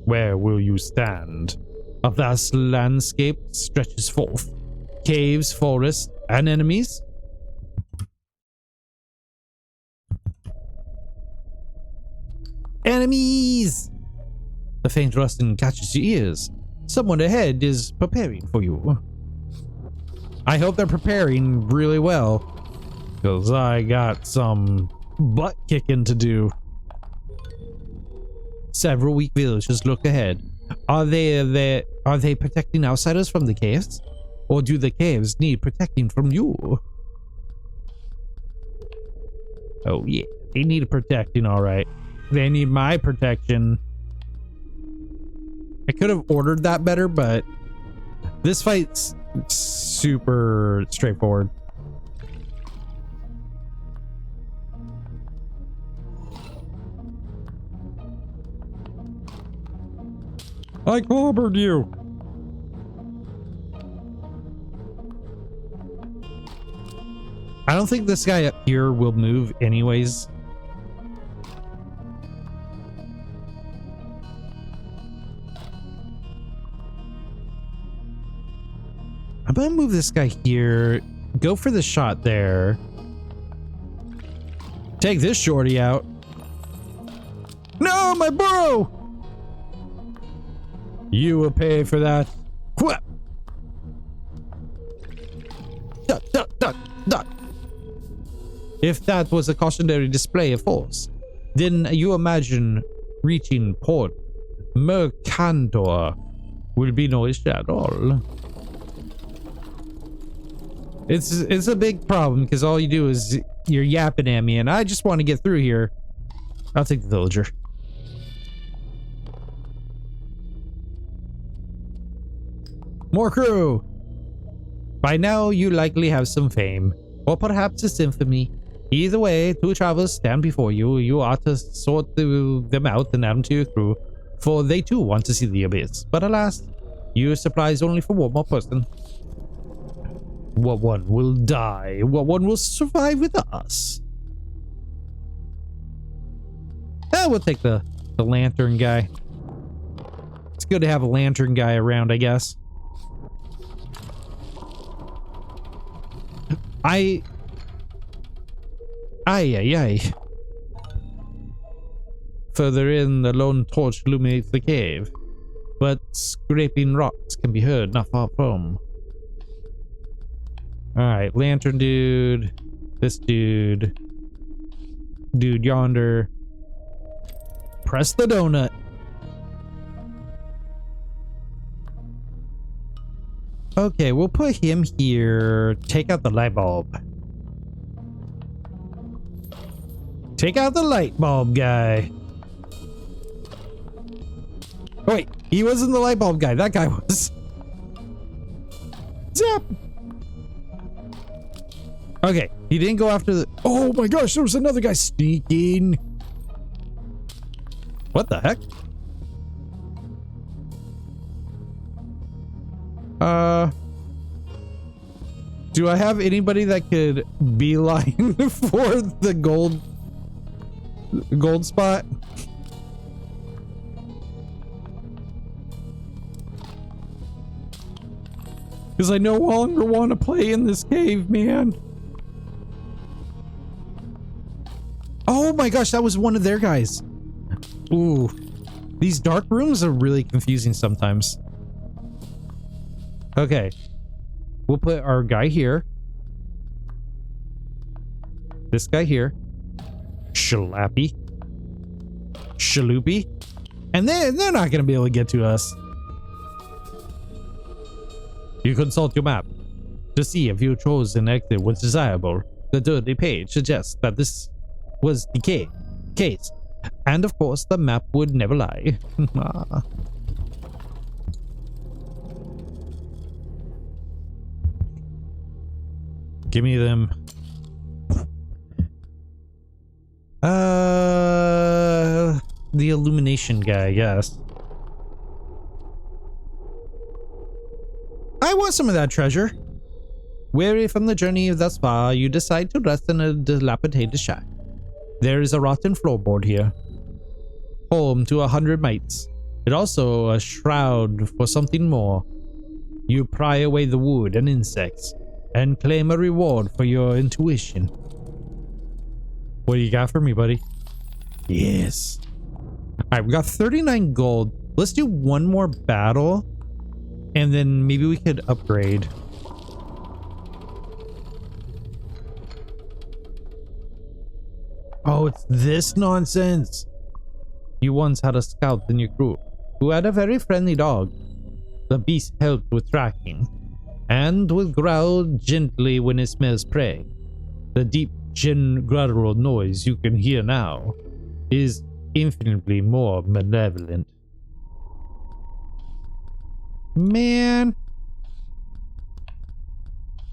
Where will you stand? A vast landscape stretches forth. Caves, forests, and enemies. Enemies! The faint rustling catches your ears. Someone ahead is preparing for you. I hope they're preparing really well, because I got some butt kicking to do. Several weak villagers look ahead. Are they protecting outsiders from the caves? Or do the caves need protecting from you? Oh yeah, they need protecting, alright. They need my protection. I could have ordered that better, but this fight's super straightforward. I clobbered you. I don't think this guy up here will move anyways. I'm gonna move this guy here. Go for the shot there. Take this shorty out. No, my burrow! You will pay for that. Duck, duck, duck, duck. If that was a cautionary display of force, then you imagine reaching Port Mercantor will be no issue at all. It's a big problem because all you do is you're yapping at me and I just want to get through here. I'll take the villager. More crew! By now you likely have some fame, or perhaps it's infamy. Either way, two travelers stand before you. You ought to sort them out and add them to your crew, for they too want to see the abyss. But alas, your supplies only for one more person. What one will die? What one will survive with us? We'll take the lantern guy. It's good to have a lantern guy around, I guess. Ay. Further in, the lone torch illuminates the cave, but scraping rocks can be heard not far from. Alright, lantern dude. This dude. Dude yonder. Press the donut. Okay, we'll put him here. Take out the light bulb. Take out the light bulb guy. Oh, wait, he wasn't the light bulb guy. That guy was. Zap! Okay, he didn't go after the... Oh my gosh, there was another guy sneaking. What the heck? Do I have anybody that could beeline for the gold? gold spot. Because I no longer want to play in this cave, man. Oh my gosh, that was one of their guys. Ooh. These dark rooms are really confusing sometimes. Okay. We'll put our guy here. This guy here. Shalappy. Shaloopy. And they're not going to be able to get to us. You consult your map to see if your chosen exit was desirable. The dirty page suggests that this was the case. And of course, the map would never lie. Give me them. The illumination guy, yes. I want some of that treasure. Weary from the journey thus far, you decide to rest in a dilapidated shack. There is a rotten floorboard here, home to 100 mites. It also a shroud for something more. You pry away the wood and insects, and claim a reward for your intuition. What do you got for me, buddy? Yes. Alright, we got 39 gold. Let's do one more battle, and then maybe we could upgrade. Oh, it's this nonsense. You once had a scout in your crew who had a very friendly dog. The beast helped with tracking and will growl gently when it smells prey. The deep guttural noise you can hear now is infinitely more malevolent. Man,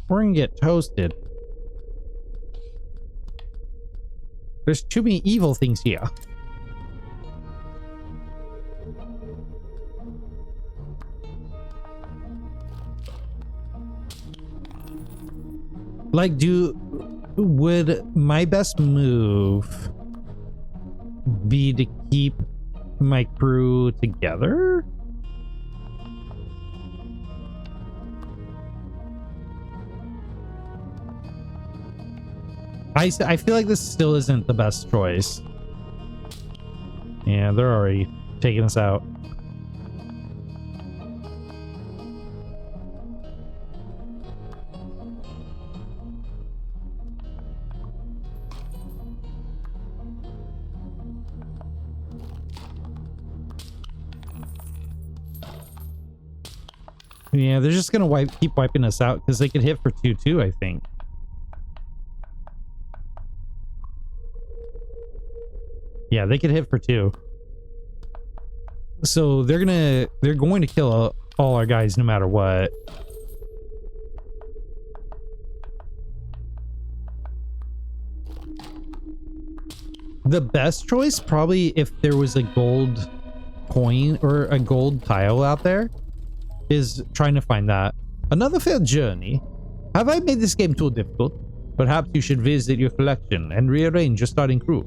we're gonna get toasted. There's too many evil things here. Like, would my best move be to keep my crew together? I feel like this still isn't the best choice. Yeah, they're already taking us out. Yeah, they're just gonna keep wiping us out because they could hit for 2-2, I think. Yeah, they could hit for 2. So they're going to kill all our guys no matter what. The best choice, probably if there was a gold coin or a gold tile out there, is trying to find that. Another failed journey. Have I made this game too difficult? Perhaps you should visit your collection and rearrange your starting crew.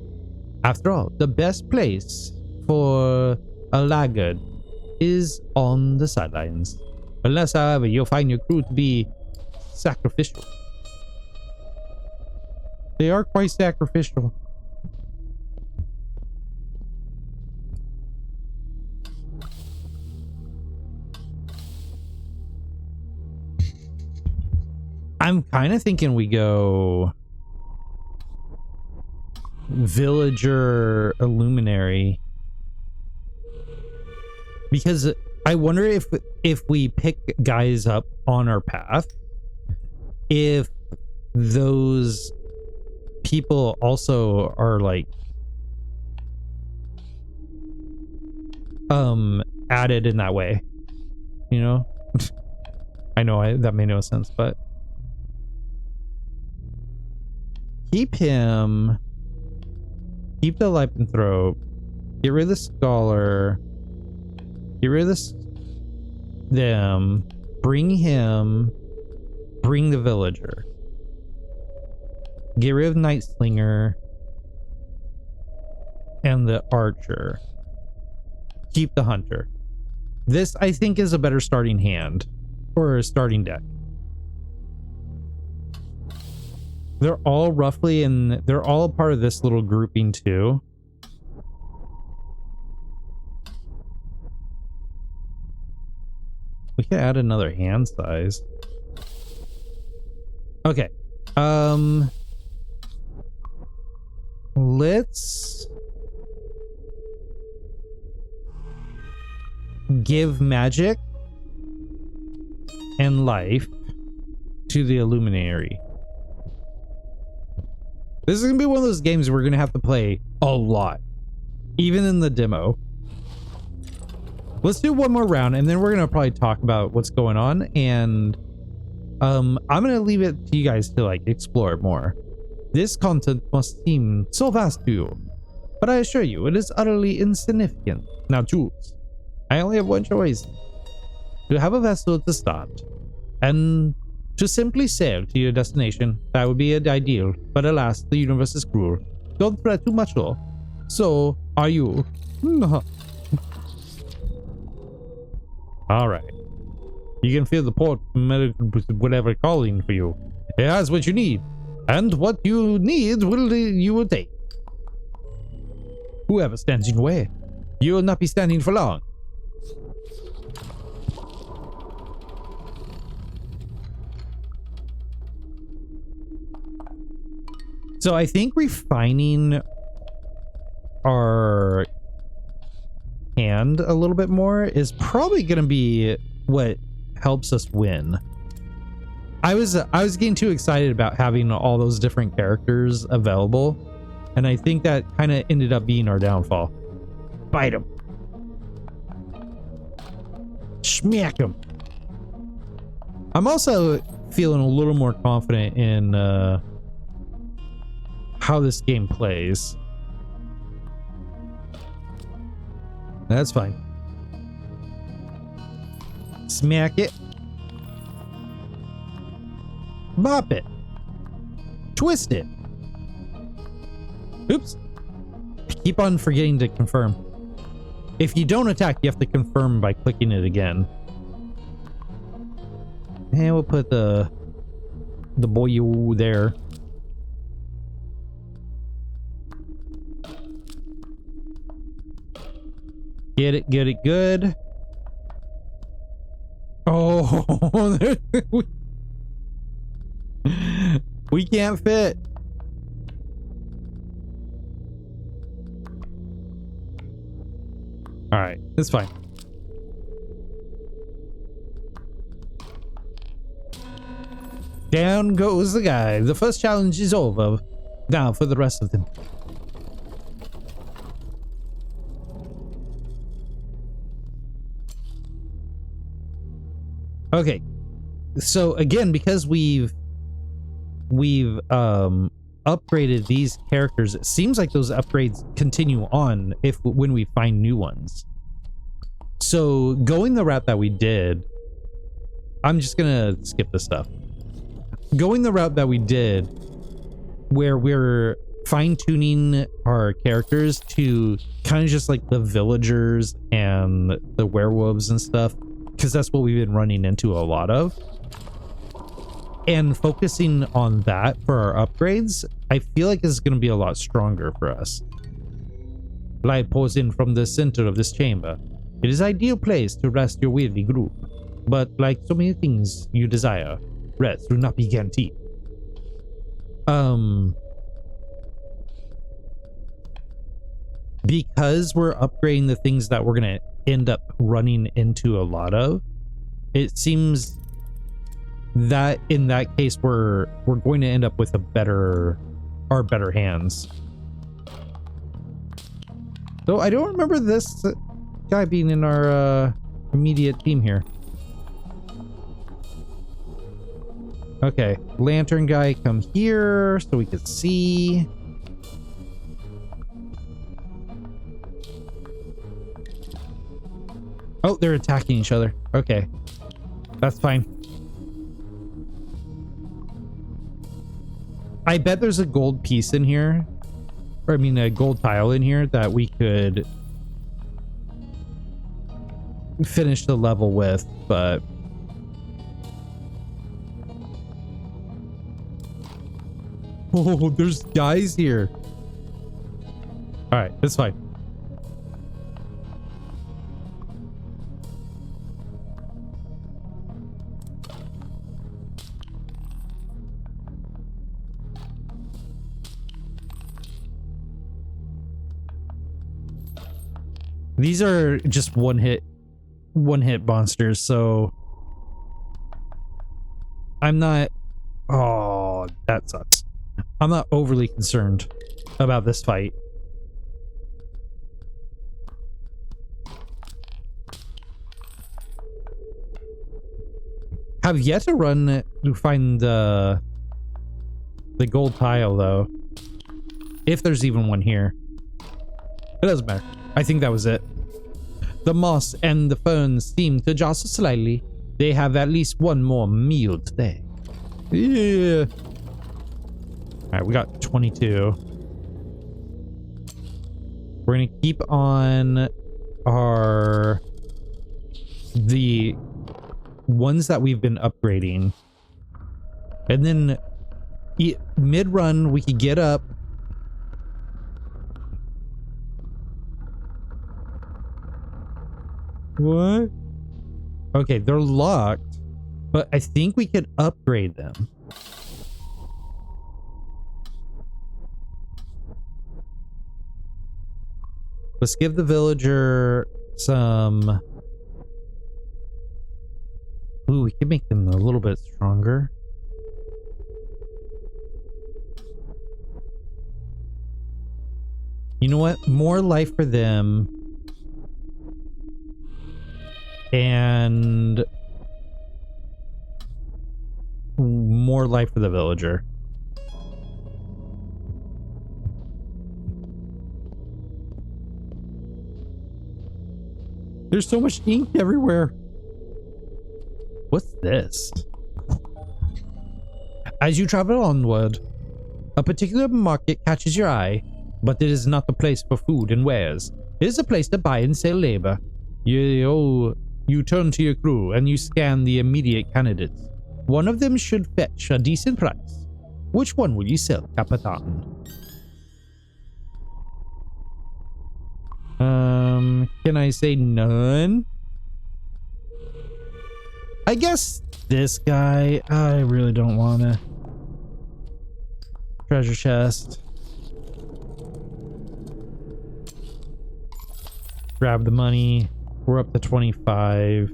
After all, the best place for a laggard is on the sidelines. Unless, however, you'll find your crew to be sacrificial. They are quite sacrificial. I'm kind of thinking we go villager illuminary, because I wonder if we pick guys up on our path, if those people also are like added in that way, you know. I know that made no sense, but keep him. Keep the lycanthrope. Get rid of the scholar. Get rid of them. Bring him. Bring the villager. Get rid of Night Slinger. and the archer. Keep the hunter. This, I think, is a better starting hand or a starting deck. They're all roughly they're all a part of this little grouping too. We could add another hand size. Okay. Let's give magic and life to the Illuminary. This is gonna be one of those games we're gonna have to play a lot, even in the demo. Let's do one more round and then we're gonna probably talk about what's going on, and I'm gonna leave it to you guys to like explore more. This content must seem so vast to you, but I assure you it is utterly insignificant. Now choose. I only have one choice. To have a vessel to start, and to simply sail to your destination. That would be ideal, but alas, the universe is cruel. Don't fret too much though. So, are you? Alright. You can feel the port, whatever calling for you. It has what you need. And what you need you will take. Whoever stands in your way, you will not be standing for long. So I think refining our hand a little bit more is probably going to be what helps us win. I was getting too excited about having all those different characters available, and I think that kind of ended up being our downfall. Bite him. Smack him. I'm also feeling a little more confident in how this game plays. That's fine. Smack it. Bop it. Twist it. Oops. I keep on forgetting to confirm. If you don't attack, you have to confirm by clicking it again. And we'll put the boy there. Get it good. Oh, we can't fit. All right, it's fine. Down goes the guy. The first challenge is over. Now for the rest of them. Okay, so again, because we've upgraded these characters, it seems like those upgrades continue on when we find new ones. So going the route that we did, I'm just gonna skip this stuff. Going the route that we did, where we're fine-tuning our characters to kind of just like the villagers and the werewolves and stuff, because that's what we've been running into a lot of, and focusing on that for our upgrades, I feel like is going to be a lot stronger for us. Light pours in from the center of this chamber. It is an ideal place to rest your weary group, but like so many things you desire, rest will not be guaranteed. Because we're upgrading the things that we're going to end up running into a lot of, it seems that in that case we're going to end up with better hands. Though I don't remember this guy being in our immediate team here. Okay, lantern guy, come here so we can see. Oh, they're attacking each other. Okay. That's fine. I bet there's a gold piece in here or I mean a gold tile in here that we could finish the level with, but oh, there's guys here. All right, that's fine. These are just one hit monsters, so I'm not, oh, that sucks. I'm not overly concerned about this fight. Have yet to run to find the gold tile though. If there's even one here. It doesn't matter. I think that was it. The moss and the ferns seem to jostle slightly. They have at least one more meal today. Yeah. Alright, we got 22. We're gonna keep on the ones that we've been upgrading. And then mid-run, we could get up. What? Okay, they're locked, but I think we could upgrade them. Let's give the villager some... Ooh, we can make them a little bit stronger. You know what? More life for them. And more life for the villager. There's so much ink everywhere. What's this? As you travel onward, a particular market catches your eye, but it is not the place for food and wares. It is a place to buy and sell labor. You turn to your crew and you scan the immediate candidates. One of them should fetch a decent price. Which one will you sell, Capitan? Can I say none? I guess this guy, I really don't want to. Treasure chest. Grab the money. We're up to 25.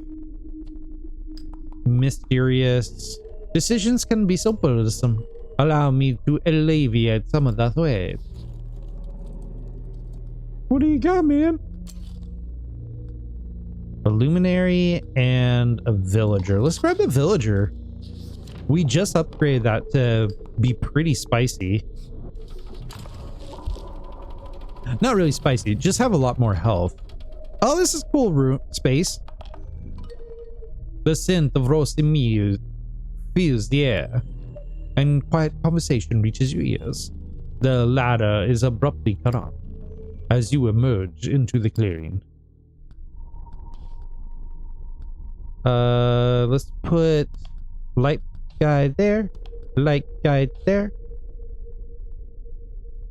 Mysterious. Decisions can be so burdensome. Allow me to alleviate some of that weight. What do you got, man? A luminary and a villager. Let's grab the villager. We just upgraded that to be pretty spicy. Not really spicy, just have a lot more health. Oh, this is cool room space. The scent of roasted meat fills the air, and quiet conversation reaches your ears. The ladder is abruptly cut off as you emerge into the clearing. Let's put light guy there, light guy there.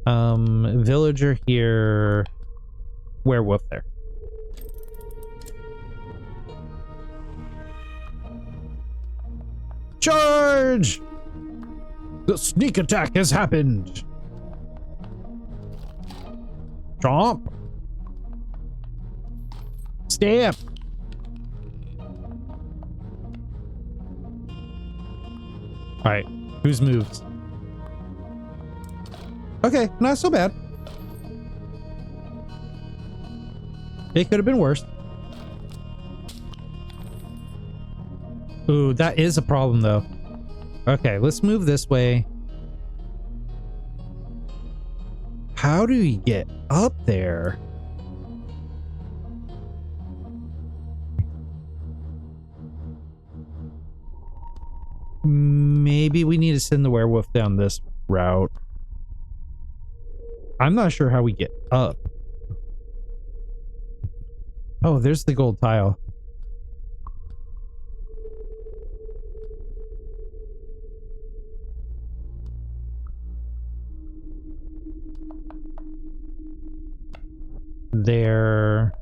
Villager here, werewolf there. Charge! The sneak attack has happened. Chomp. Stamp. All right, who's moved? Okay, not so bad. It could have been worse. Ooh, that is a problem though. Okay, let's move this way. How do we get up there? Maybe we need to send the werewolf down this route. I'm not sure how we get up. Oh, there's the gold tile. There.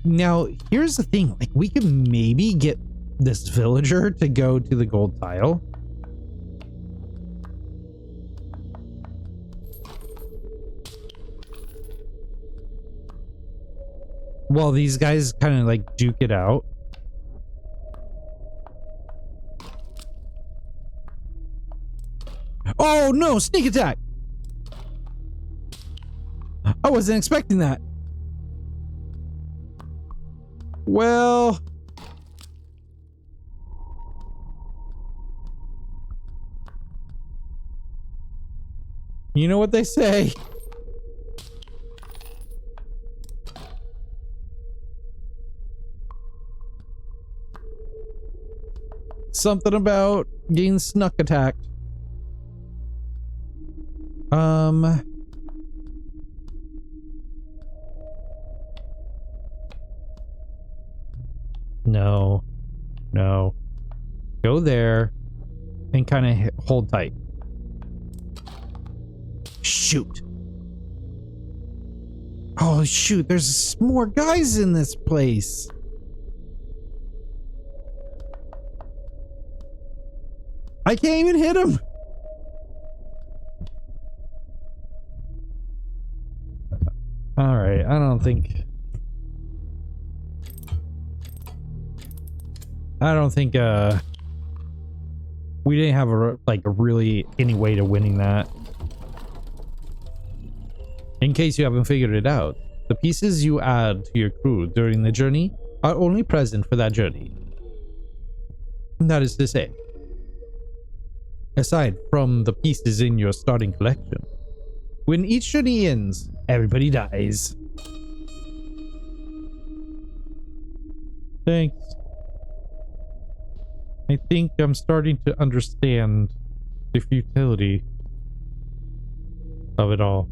Now, here's the thing. Like, we could maybe get this villager to go to the gold tile. While these guys kind of like duke it out. Oh no, sneak attack! I wasn't expecting that. Well, you know what they say. Something about getting snuck attacked. No. No. Go there and kind of hold tight. Shoot. Oh, shoot. There's more guys in this place. I can't even hit him. All right. I don't think we didn't have a really any way to winning that. In case you haven't figured it out, the pieces you add to your crew during the journey are only present for that journey. That is to say, aside from the pieces in your starting collection, when each journey ends, everybody dies. Thanks. I think I'm starting to understand the futility of it all.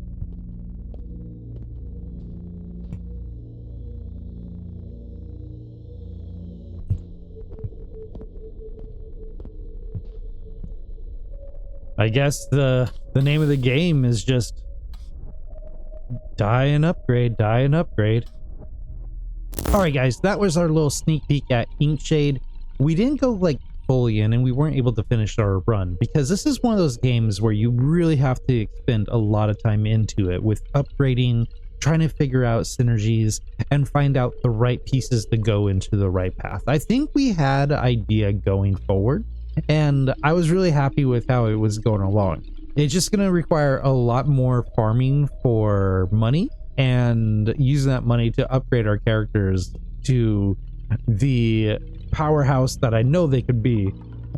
I guess the name of the game is just die and upgrade, die and upgrade. Alright guys, that was our little sneak peek at Inkshade. We didn't go like fully in and we weren't able to finish our run because this is one of those games where you really have to spend a lot of time into it with upgrading, trying to figure out synergies and find out the right pieces to go into the right path. I think we had an idea going forward and I was really happy with how it was going along. It's just going to require a lot more farming for money and using that money to upgrade our characters to the powerhouse that I know they could be.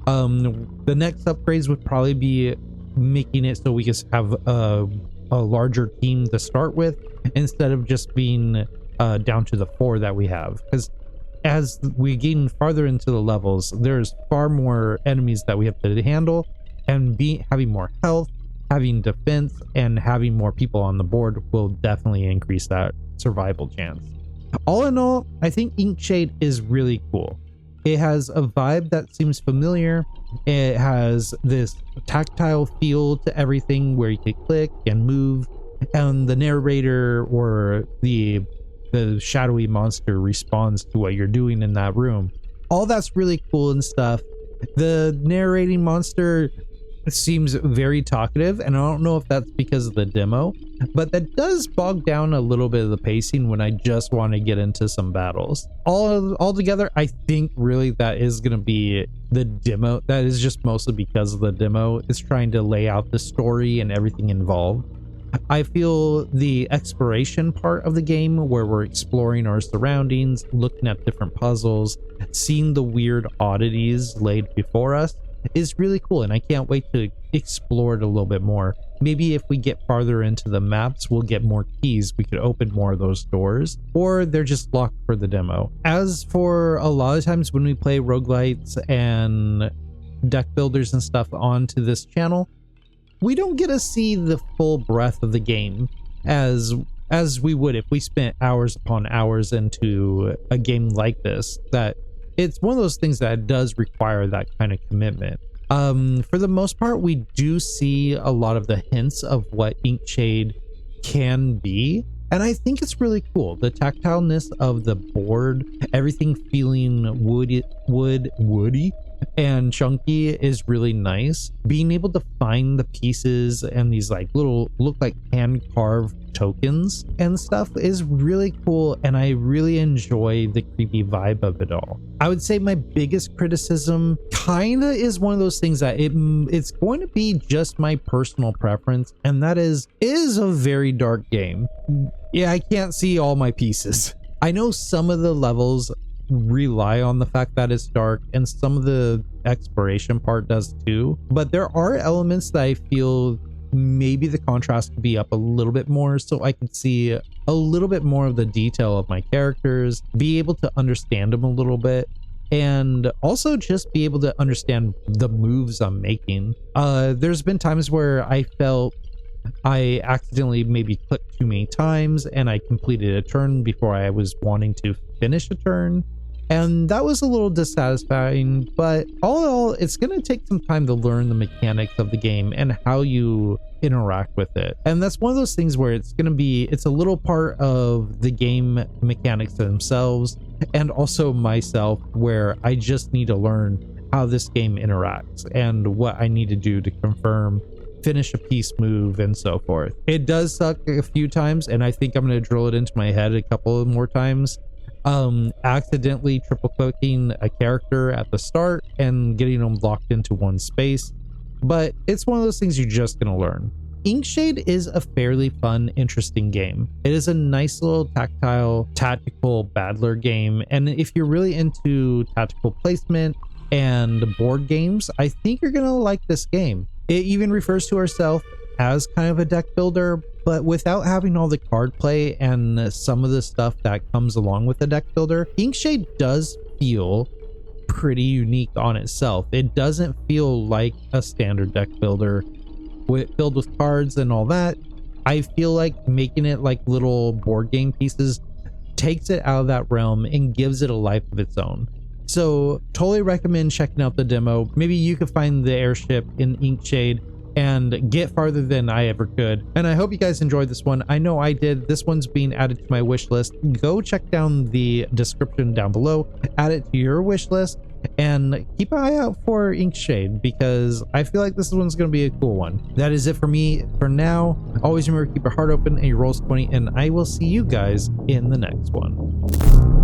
The next upgrades would probably be making it so we can have a larger team to start with instead of just being down to the 4 that we have, because as we gain farther into the levels, there's far more enemies that we have to handle, and having more health, having defense, and having more people on the board will definitely increase that survival chance. All in all, I think Inkshade is really cool. It has a vibe that seems familiar. It has this tactile feel to everything where you can click and move, and the narrator or the shadowy monster responds to what you're doing in that room. All that's really cool and stuff. The narrating monster seems very talkative, and I don't know if that's because of the demo, but that does bog down a little bit of the pacing when I just want to get into some battles. All together, I think really that is going to be the demo. That is just mostly because of the demo. It's trying to lay out the story and everything involved. I feel the exploration part of the game, where we're exploring our surroundings, looking at different puzzles, seeing the weird oddities laid before us, is really cool, and I can't wait to explore it a little bit more. Maybe if we get farther into the maps, we'll get more keys. We could open more of those doors, or they're just locked for the demo. As for a lot of times when we play roguelites and deck builders and stuff onto this channel, we don't get to see the full breadth of the game as we would if we spent hours upon hours into a game like this. That it's one of those things that does require that kind of commitment. For the most part, we do see a lot of the hints of what Inkshade can be, and I think it's really cool. The tactileness of the board, everything feeling woody and chunky is really nice. Being able to find the pieces and these like little look like hand carved tokens and stuff is really cool, and I really enjoy the creepy vibe of it all. I would say my biggest criticism kinda is one of those things that it's going to be just my personal preference, and that is a very dark game. Yeah, I can't see all my pieces. I know some of the levels rely on the fact that it's dark, and some of the exploration part does too, but there are elements that I feel maybe the contrast could be up a little bit more, so I could see a little bit more of the detail of my characters, be able to understand them a little bit, and also just be able to understand the moves I'm making. There's been times where I felt I accidentally maybe clicked too many times and I completed a turn before I was wanting to finish a turn, and that was a little dissatisfying. But all in all, it's going to take some time to learn the mechanics of the game and how you interact with it, and that's one of those things where it's a little part of the game mechanics themselves, and also myself, where I just need to learn how this game interacts and what I need to do to confirm, finish a piece move, and so forth. It does suck a few times, and I think I'm going to drill it into my head a couple of more times. Accidentally triple clicking a character at the start and getting them locked into one space, but it's one of those things you're just going to learn. Inkshade is a fairly fun, interesting game. It is a nice little tactile, tactical battler game, and if you're really into tactical placement and board games, I think you're going to like this game. It even refers to herself as kind of a deck builder, but without having all the card play and some of the stuff that comes along with the deck builder. Inkshade does feel pretty unique on itself. It doesn't feel like a standard deck builder filled with cards and all that. I feel like making it like little board game pieces takes it out of that realm and gives it a life of its own. So totally recommend checking out the demo. Maybe you could find the airship in Inkshade and get farther than I ever could. And I hope you guys enjoyed this one. I know I did. This one's being added to my wish list. Go check down the description down below, add it to your wish list, and keep an eye out for Inkshade, because I feel like this one's going to be a cool one. That is it for me for now. Always remember to keep your heart open and your rolls 20, and I will see you guys in the next one.